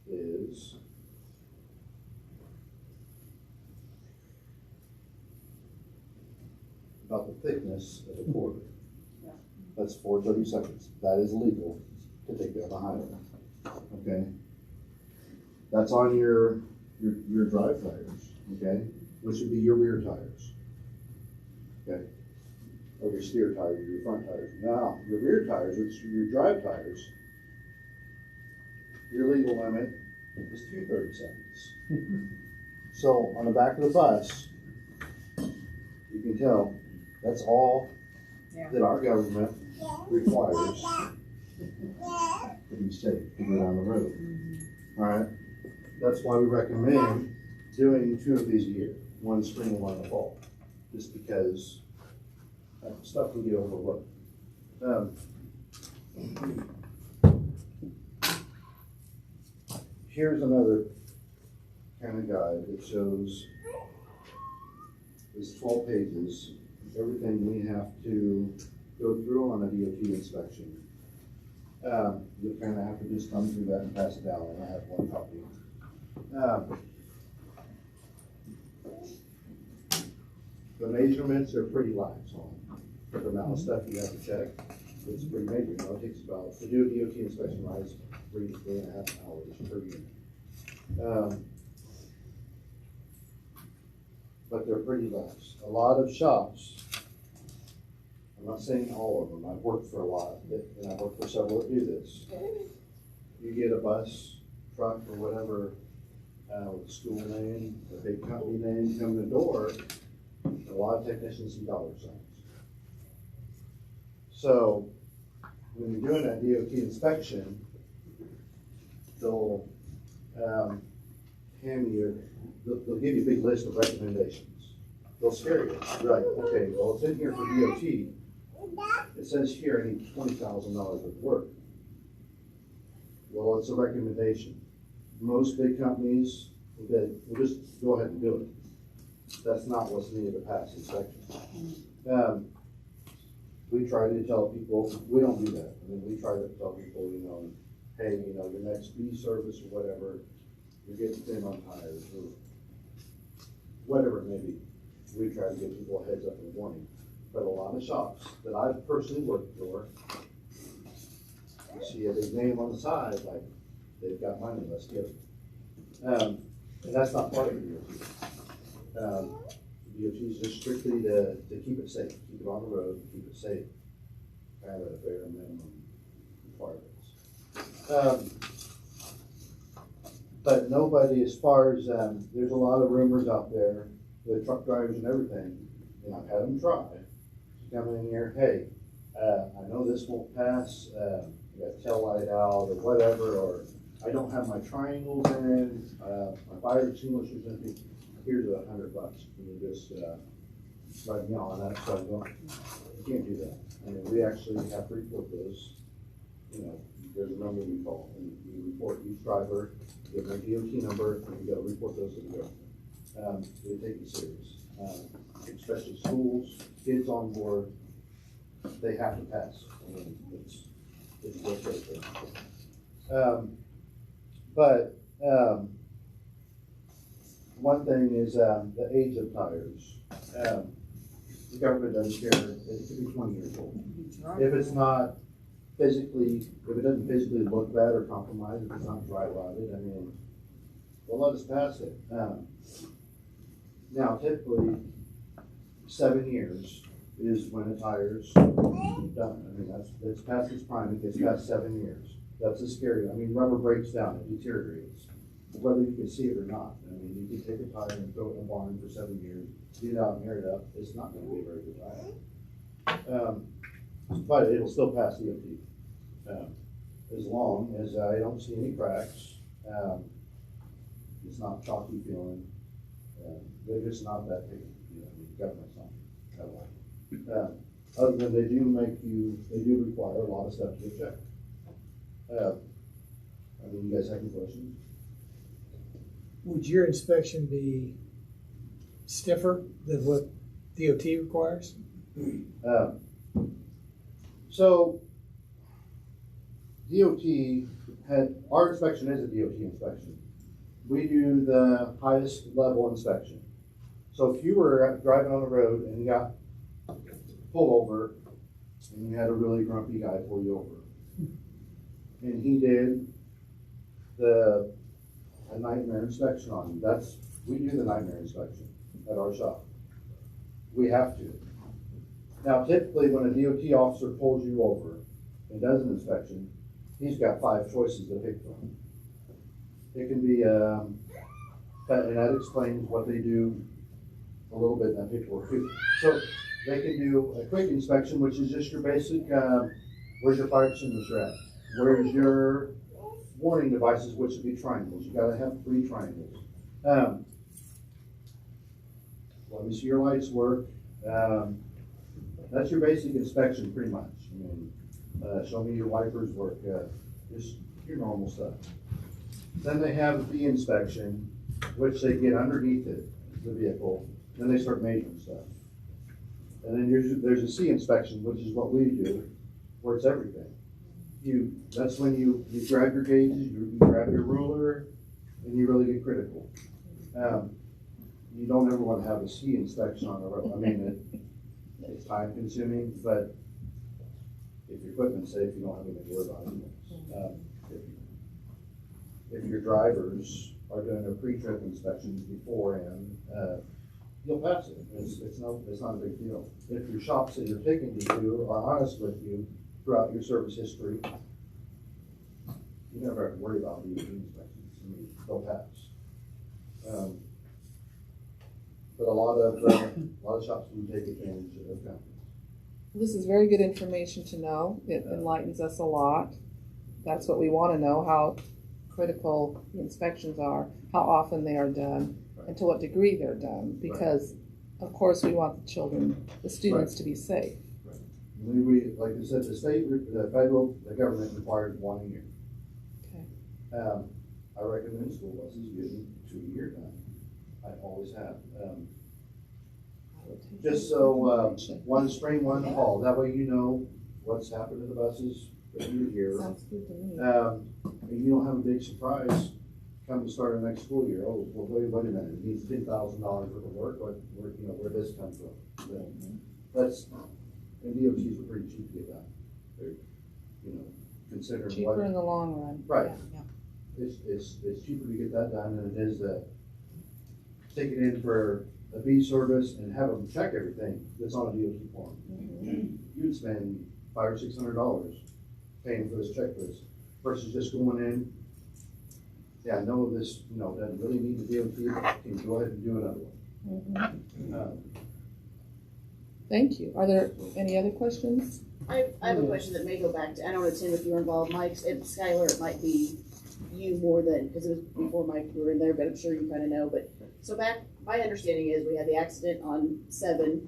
is about the thickness of a quarter. That's 4/32. That is legal to take down the highway. Okay? That's on your drive tires, okay? Which would be your rear tires. Okay? Or your steer tires, or your front tires. Now, your rear tires, which are your drive tires, your legal limit is 2/32. So on the back of the bus, you can tell that's all that our government requires to be safe to go down the road. All right, that's why we recommend doing 2 of these a year, one in spring and one in the fall, just because stuff can get overlooked. Here's another kind of guide that shows, it's 12 pages, everything we have to go through on a DOT inspection. You kind of have to just thumb through that and pass it down, and I have one copy. The measurements are pretty lax on the amount of stuff you have to check. It's pretty major. You know, it takes about, to do a DOT inspection, right, 3 to 3.5 hours per unit. But they're pretty lax. A lot of shops, I'm not saying all of them, I've worked for a lot, and I've worked for several that do this. You get a bus, truck, or whatever, with a school name, a big company name, come in the door, a lot of technicians see dollar signs. So when you're doing that DOT inspection, they'll they'll give you a big list of recommendations. They'll scare you. Right, okay, well, it's in here for DOT. It says here I need $20,000 of work. Well, it's a recommendation. Most big companies will just go ahead and do it. That's not what's needed to pass inspection. We try to tell people, we don't do that. I mean, we try to tell people, hey, your next bee service or whatever, you're getting thin on tires or whatever it may be. We try to give people a heads up and warning. But a lot of shops that I've personally worked for, you see a big name on the side, like, they've got money, let's give it. And that's not part of the DOT. DOT is just strictly to keep it safe, keep it on the road, keep it safe, kind of a bare minimum requirements. But nobody, as far as, there's a lot of rumors out there with truck drivers and everything, and I've had them try to come in here, hey, I know this won't pass, you got tail light out or whatever, or I don't have my triangles in, my fire extinguisher's in, here's $100. Can you just write me on that? So you can't do that. I mean, we actually have to report those. There's a number we call, and you report each driver, give them a DOT number, and you got to report those to the government. They take it serious, especially schools, kids on board. They have to pass. I mean, it's just right there. One thing is the age of tires. The government doesn't care. It could be 20 years old. If it's not physically, if it doesn't physically look bad or compromised, if it's not dry rotted, I mean, they'll let us pass it. Now, typically, 7 years is when a tire's done. I mean, it's past its prime. It gets past 7 years. That's a scary. I mean, rubber breaks down. It deteriorates, whether you can see it or not. I mean, you can take a tire and throw it in a barn for 7 years, get it out and air it up. It's not going to be a very good tire. But it'll still pass DOT. As long as I don't see any cracks, it's not chalky feeling. They're just not that big. The government's not that way. Other than they do require a lot of stuff to get checked. I mean, you guys have any questions? Would your inspection be stiffer than what DOT requires? So DOT our inspection is a DOT inspection. We do the highest level inspection. So if you were driving on the road and you got pulled over and you had a really grumpy guy pull you over, and he did a nightmare inspection on you. We do the nightmare inspection at our shop. We have to. Now, typically, when a DOT officer pulls you over and does an inspection, he's got 5 choices to pick from. It can be, and that explains what they do a little bit in that paperwork too. So they can do a quick inspection, which is just your basic, where's your fire extinguisher at? Where's your warning devices, which would be triangles? You gotta have 3 triangles. Let me see your lights work. That's your basic inspection, pretty much. I mean, show me your wipers work. Just your normal stuff. Then they have the inspection, which they get underneath it, the vehicle. Then they start measuring stuff. And then there's a C inspection, which is what we do, where it's everything. That's when you grab your gauges, you grab your ruler, and you really get critical. You don't ever want to have a C inspection on the road. I mean, it's time consuming, but if your equipment's safe, you don't have anything to worry about. If your drivers are doing a pre-trip inspections beforehand, you'll pass it. It's not a big deal. If your shops that you're taking you to are honest with you throughout your service history, you never have to worry about the inspections. I mean, they'll pass. But a lot of shops do take advantage of companies. This is very good information to know. It enlightens us a lot. That's what we want to know, how critical the inspections are, how often they are done, and to what degree they're done, because of course we want the children, the students to be safe. We, like I said, the state, the federal, the government requires 1 a year. Okay. I recommend school buses getting 2 a year done. I always have. Just so, one spring, one fall, that way you know what's happened to the buses for the year. Sounds good to me. And you don't have a big surprise come the start of the next school year. Oh, well, wait a minute, it needs $10,000 worth of work, where this comes from. That's, and DOTs are pretty cheap to get done. They're, considering Cheaper in the long run. Right. Yeah. It's cheaper to get that done than it is to take it in for a B service and have them check everything that's on a DOT form. You'd spend $500 or $600 paying for this checklist versus just going in. Yeah, I know this, doesn't really need the DOT. Can you go ahead and do another one? Thank you. Are there any other questions? I have a question that may go back to, I don't know, Tim, if you were involved, Mike, and Skylar, it might be you more than, because it was before Mike, you were in there, but I'm sure you kind of know, but, so back, my understanding is we had the accident on 7,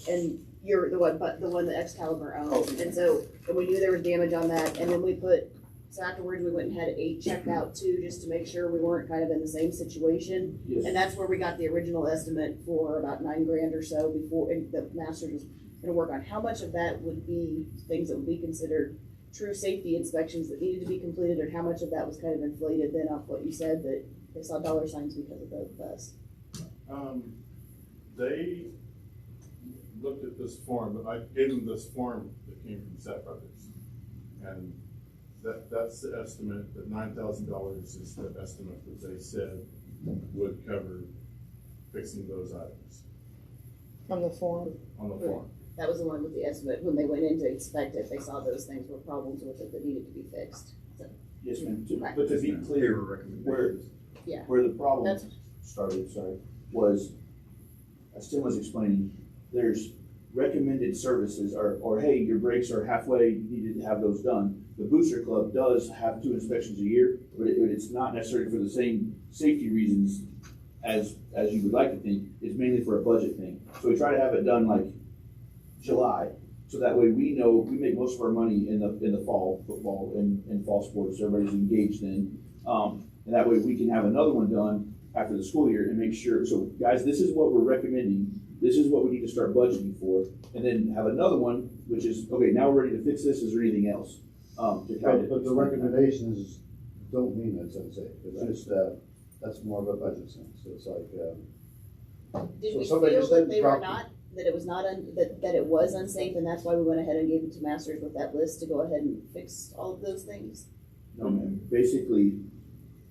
and you're the one that Excalibur owns, and so, and we knew there was damage on that, and then we put, so afterwards we went and had 8 checked out too, just to make sure we weren't kind of in the same situation. Yes. And that's where we got the original estimate for about $9,000 or so before, and the Masters was gonna work on. How much of that would be things that would be considered true safety inspections that needed to be completed, or how much of that was kind of inflated then off what you said, that they saw dollar signs because of the bus? They looked at this form, I gave them this form that came from Set Brothers. And that's the estimate, that $9,000 is the estimate that they said would cover fixing those items. From the form? On the form. That was the one with the estimate, when they went in to inspect it, they saw those things were problems with it that needed to be fixed. So, Yes, ma'am. Right. But to be clear, where the problem started, was, as Tim was explaining, there's recommended services, or hey, your brakes are halfway, you need to have those done. The Booster Club does have 2 inspections a year, but it's not necessarily for the same safety reasons as you would like to think. It's mainly for a budget thing. So we try to have it done like July, so that way we know we make most of our money in the fall football and fall sports. Everybody's engaged in, and that way we can have another one done after the school year and make sure. So guys, this is what we're recommending. This is what we need to start budgeting for, and then have another one, which is okay. Now we're ready to fix this. Is there anything else? But the recommendations don't mean it's unsafe. It's just that's more of a budget sense. It's like did we so feel that they were not, that it was not that it was unsafe, and that's why we went ahead and gave it to Masters with that list to go ahead and fix all of those things? No, ma'am. Basically,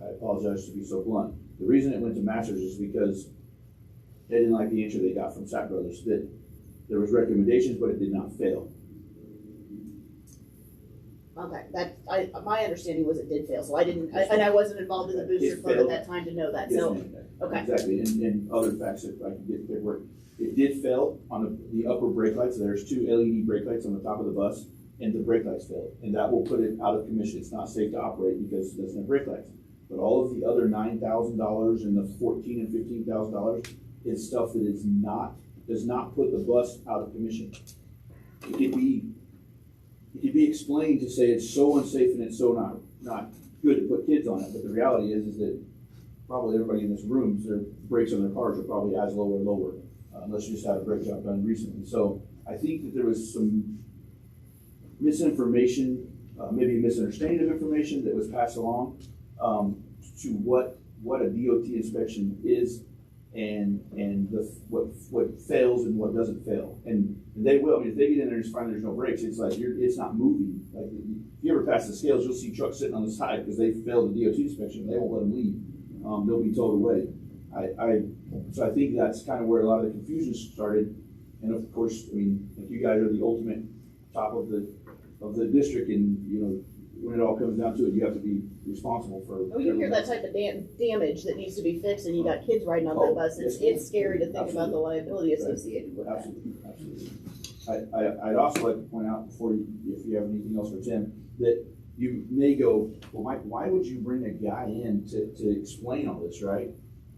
I apologize to be so blunt. The reason it went to Masters is because they didn't like the answer they got from Sack Brothers, that there was recommendations, but it did not fail. Okay, my understanding was it did fail, so I didn't, and I wasn't involved in the Booster Club at that time to know that, so, okay. Exactly, and other facts that I can get that work. It did fail on the upper brake lights. There's 2 LED brake lights on the top of the bus, and the brake lights failed, and that will put it out of commission. It's not safe to operate because it doesn't have brake lights. But all of the other $9,000 and the $14,000 and $15,000 is stuff that does not put the bus out of commission. It could be explained to say it's so unsafe and it's so not good to put kids on it, but the reality is that probably everybody in this room, their brakes on their cars are probably as low or lower, unless you just had a brake job done recently. So I think that there was some misinformation, maybe a misunderstanding of information that was passed along to what a DOT inspection is and what fails and what doesn't fail. And they will. I mean, if they get in there and just find there's no brakes, it's like it's not moving. Like if you ever pass the scales, you'll see trucks sitting on the side because they failed the DOT inspection. They won't let them leave. They'll be towed away. So I think that's kind of where a lot of the confusion started. And of course, I mean, like you guys are the ultimate top of the district, and when it all comes down to it, you have to be responsible for. Oh, you hear that type of damage that needs to be fixed, and you got kids riding on that bus. It's scary to think about the liability associated with that. Absolutely. I'd also like to point out before you, if you have anything else for Tim, that you may go, well, Mike, why would you bring a guy in to explain all this, right?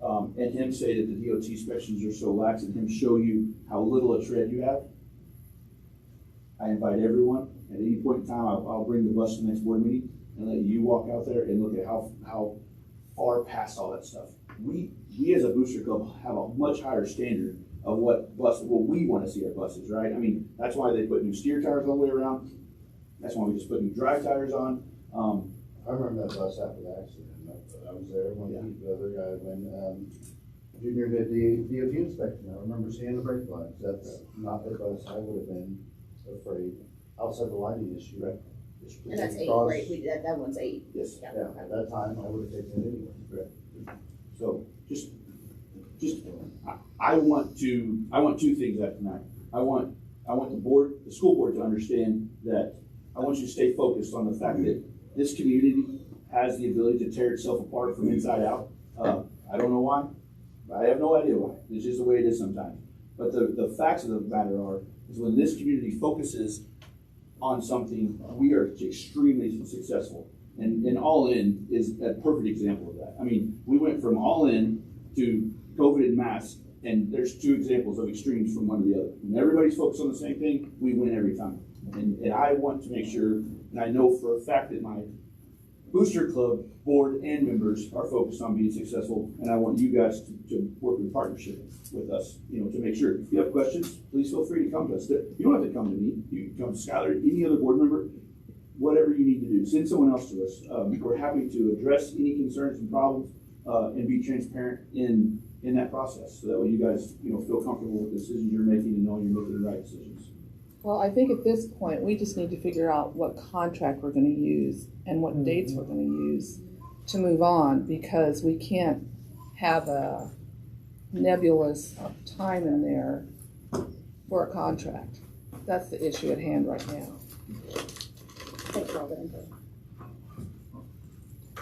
And him say that the DOT inspections are so lax and him show you how little a tread you have. I invite everyone, at any point in time, I'll bring the bus to the next board meeting and let you walk out there and look at how far past all that stuff. We as a booster club have a much higher standard of what we want to see our buses, right? I mean, that's why they put new steer tires all the way around. That's why we just put new drive tires on. I remember that bus after the accident. I was there when the other guy, when Junior did the DOT inspection. I remember seeing the brake lines. That's not the bus I would have been afraid outside the lighting issue. Right. And that's 8, right? That one's 8. Yes. Yeah, at that time, I would have taken it anyway. Right. So just I want two things out tonight. I want the school board to understand that I want you to stay focused on the fact that this community has the ability to tear itself apart from inside out. I don't know why. I have no idea why. It's just the way it is sometimes. But the facts of the matter is when this community focuses on something, we are extremely successful. And All In is a perfect example of that. I mean, we went from All In to COVID and masks, and there's 2 examples of extremes from one to the other. When everybody's focused on the same thing, we win every time. And I want to make sure, and I know for a fact that my Booster Club board and members are focused on being successful, and I want you guys to work in partnership with us, to make sure. If you have questions, please feel free to come to us. You don't have to come to me. You can come to Skylar, any other board member, whatever you need to do. Send someone else to us. We're happy to address any concerns and problems and be transparent in that process, so that way you guys feel comfortable with the decisions you're making and knowing you're making the right decisions. Well, I think at this point, we just need to figure out what contract we're going to use and what dates we're going to use to move on, because we can't have a nebulous time in there for a contract. That's the issue at hand right now. Thanks for all the info.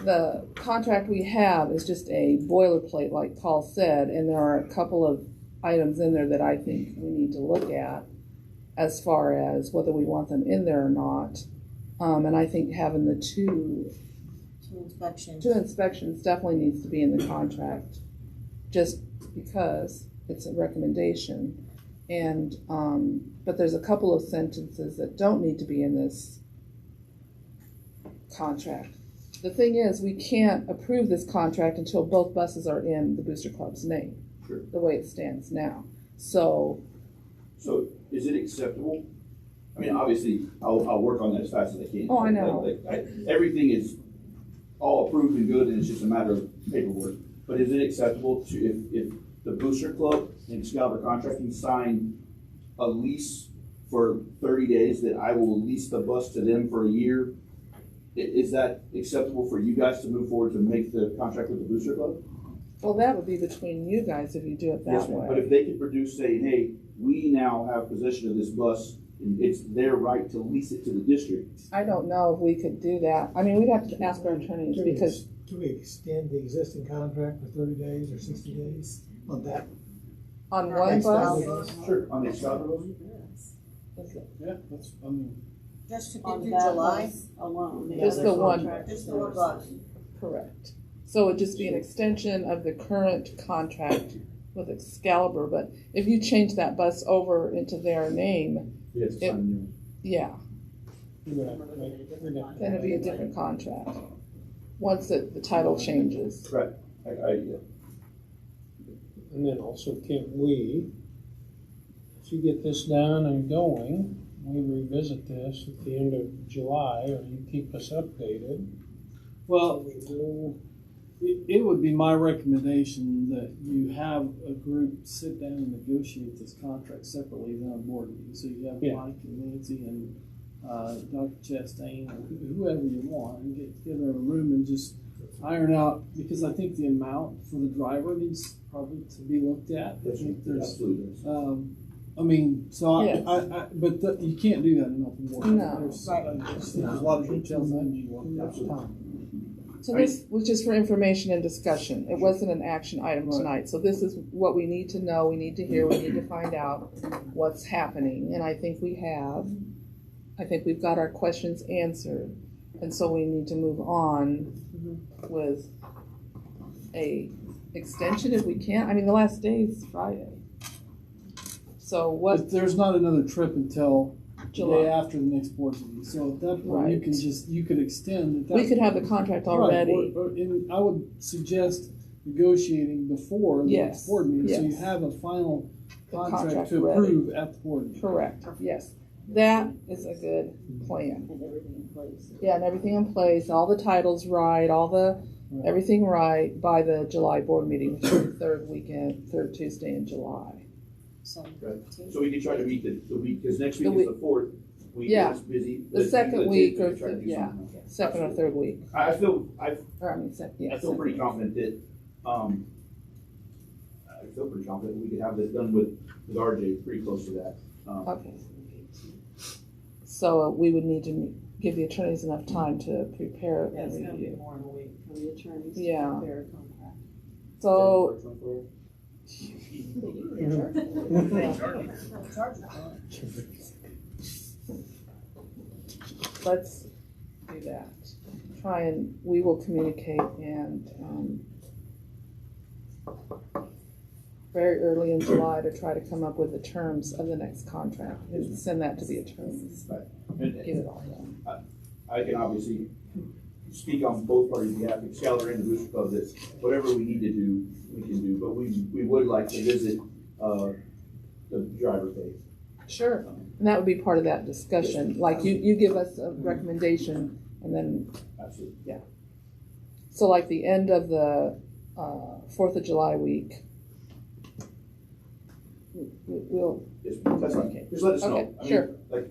The contract we have is just a boilerplate, like Paul said, and there are a couple of items in there that I think we need to look at as far as whether we want them in there or not. And I think having the two inspections definitely needs to be in the contract, just because it's a recommendation. And but there's a couple of sentences that don't need to be in this contract. The thing is, we can't approve this contract until both buses are in the Booster Club's name, the way it stands now. So is it acceptable? I mean, obviously, I'll work on that as fast as I can. Oh, I know. Everything is all approved and good, and it's just a matter of paperwork. But is it acceptable to, if the Booster Club and Excalibur Contracting sign a lease for 30 days, that I will lease the bus to them for a year? Is that acceptable for you guys to move forward to make the contract with the Booster Club? Well, that would be between you guys if you do it that way. But if they could produce saying, hey, we now have possession of this bus, and it's their right to lease it to the district. I don't know if we could do that. I mean, we'd have to ask our attorneys, because. Can we extend the existing contract for 30 days or 60 days on that? On one bus? Sure, on the Excalibur bus? Yeah, that's, I mean. Just to get through July alone. Just the one. Just the one bus. Correct. So it'd just be an extension of the current contract with Excalibur, but if you change that bus over into their name, then it'd be a different contract once the title changes. Right. And then also, can't we, if you get this done and going, we revisit this at the end of July, or you keep us updated? Well, it would be my recommendation that you have a group sit down and negotiate this contract separately than on board meeting. So you have Mike and Nancy and Dr. Chastain, or whoever you want, and get together in a room and just iron out, because I think the amount for the driver needs probably to be looked at. I think there's, I mean, so but you can't do that in open board. No. There's a lot of details that you want. So this was just for information and discussion. It wasn't an action item tonight. So this is what we need to know, we need to hear, we need to find out what's happening. And I think we have. I think we've got our questions answered. And so we need to move on with a extension if we can. I mean, the last day is Friday. So what? But there's not another trip until July. the day after the next board meeting. So at that point, you Right. can you could extend. At that We could have the point. contract Right, already. and I would suggest negotiating before the Yes, next board meeting, so you yes. have a final The contract contract to ready. approve at the board meeting. Correct, yes. That is a good plan. And everything in place. Yeah, and everything in place, all the titles right, everything right by the July board meeting, which is the third Tuesday in July. Right. So we can try to meet the week, because next week The is week. the fourth week, Yeah. it's busy. The second week or, try to do yeah, something. second or third week. I feel pretty confident that, I feel pretty confident we could have this done with RJ pretty close to that. Okay. So we would need to give the attorneys enough time to prepare Yeah, and it's gonna be review. more than a week for the attorneys to Yeah. prepare a contract. So. Let's do that. We will communicate and, very early in July to try to come up with the terms of the next contract and send that to the attorneys. And Get it all done. I can obviously speak on both parties' behalf, Exceller and the Booster Club, that whatever we need to do, we can do, but we would like to visit, the driver pay. Sure, and that would be part of that discussion, like you give us a recommendation and then. Absolutely. Yeah. So like the end of the 4th of July week, we'll. Yes, that's fine. Okay. Just let us know. Okay, I mean, sure. like,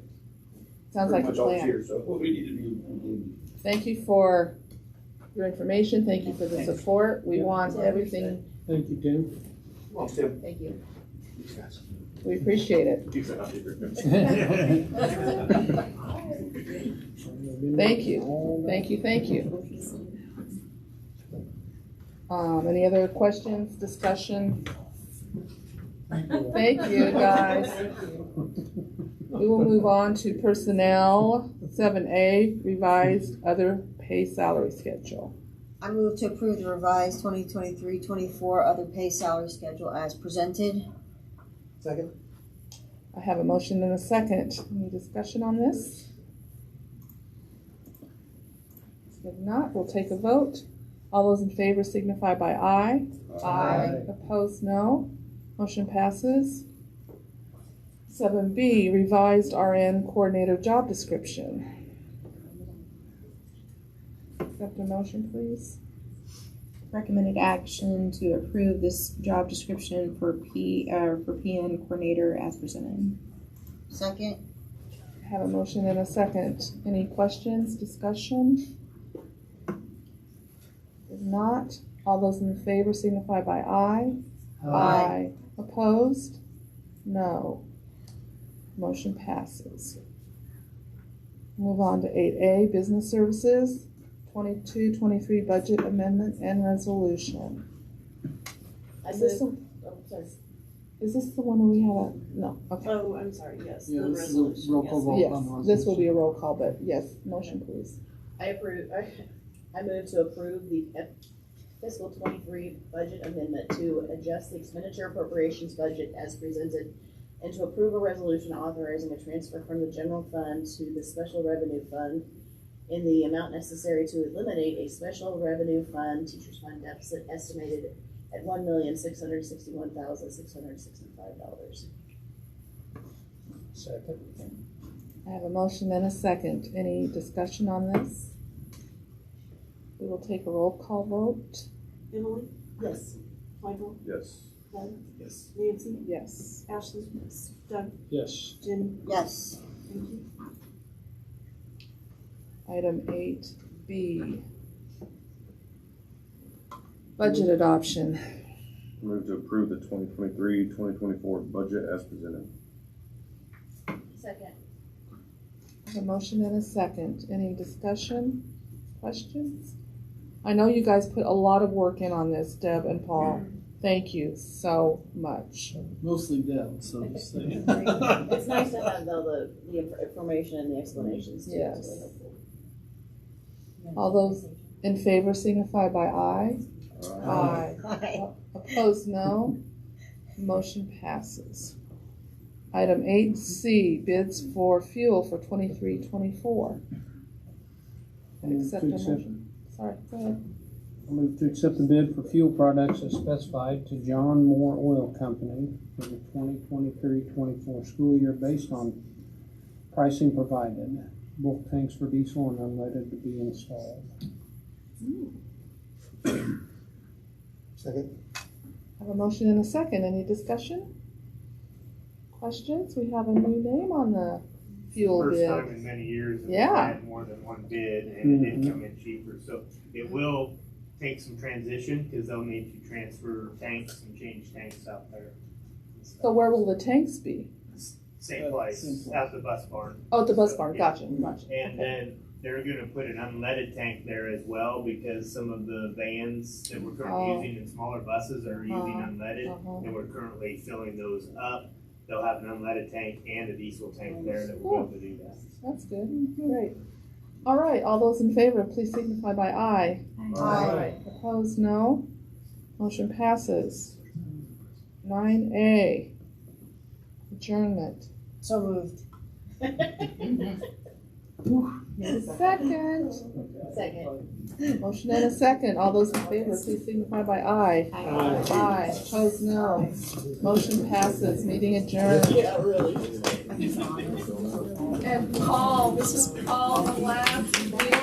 Sounds pretty like a much all plan. here, so what we need to do, we do. Thank you for your information, thank you for the support, we want everything. Thank you, Tim. Thanks, Tim. Thank you. We appreciate it. Thank you, thank you, thank you. Any other questions, discussion? Thank you, guys. We will move on to personnel, 7A, revised other pay salary schedule. I move to approve the revised 2023-24 other pay salary schedule as presented. Second. I have a motion and a second. Any discussion on this? If not, we'll take a vote. All those in favor signify by aye. Aye. Opposed, no. Motion passes. 7B, revised RN coordinator job description. Accept a motion, please. Recommended action to approve this job description for PN coordinator as presented. Second. I have a motion and a second. Any questions, discussion? If not, all those in favor signify by aye. Aye. Opposed? No. Motion passes. Move on to 8A, business services, 22-23 budget amendment and resolution. Is this the one we have? No. Okay. Oh, I'm sorry, yes. Yeah, the this is a resolution, roll call yes. vote Yes, on the this will resolution. be a roll call, but yes, motion please. I move to approve the fiscal 23 budget amendment to adjust the expenditure appropriations budget as presented and to approve a resolution authorizing a transfer from the general fund to the special revenue fund in the amount necessary to eliminate a special revenue fund teachers fund deficit estimated at $1,661,665. Second. I have a motion and a second. Any discussion on this? We will take a roll call vote. Emily? Yes. Michael? Yes. Doug? Yes. Nancy? Yes. Ashley? Yes. Doug? Yes. Jenny? Yes. Thank you. Item 8B. Budget adoption. Move to approve the 2023-2024 budget as presented. Second. I have a motion and a second. Any discussion? Questions? I know you guys put a lot of work in on this, Deb and Paul. Thank you so much. Mostly Deb, so to say. It's nice to have all the information and the explanations too. Yes. It's really helpful. All those in favor signify by aye. Aye. Opposed, no. Motion passes. Item 8C, bids for fuel for 23-24. Accept a motion. Sorry, go ahead. I move to accept the bid for fuel products as specified to John Moore Oil Company for the 2023-24 school year based on pricing provided. Both tanks for diesel and unleaded to be installed. Second. I have a motion and a second. Any discussion? Questions? We have a new name on the fuel First bid. time in many years that we've Yeah. had more than one bid, and it did come in cheaper. So it will take some transition because they'll need to transfer tanks and change tanks out there. So where will the tanks be? Same place, at the bus barn. Oh, at the bus barn. Yeah. Gotcha. Gotcha. And then they're gonna put an unleaded tank there as well because some of the vans that we're currently Oh. using in smaller buses are using unleaded, and we're currently filling those up. They'll have an unleaded tank and a diesel tank there that will be able to do that. That's good. Great. All right. All those in favor, please signify by aye. Aye. Opposed, no. Motion passes. 9A, adjournment. So moved. Second. Second. Motion and a second. All those in favor, please signify by aye. Aye. Aye. Opposed, no. Motion passes. Meeting adjourned. Yeah, really. And Paul, this is Paul, the last bid.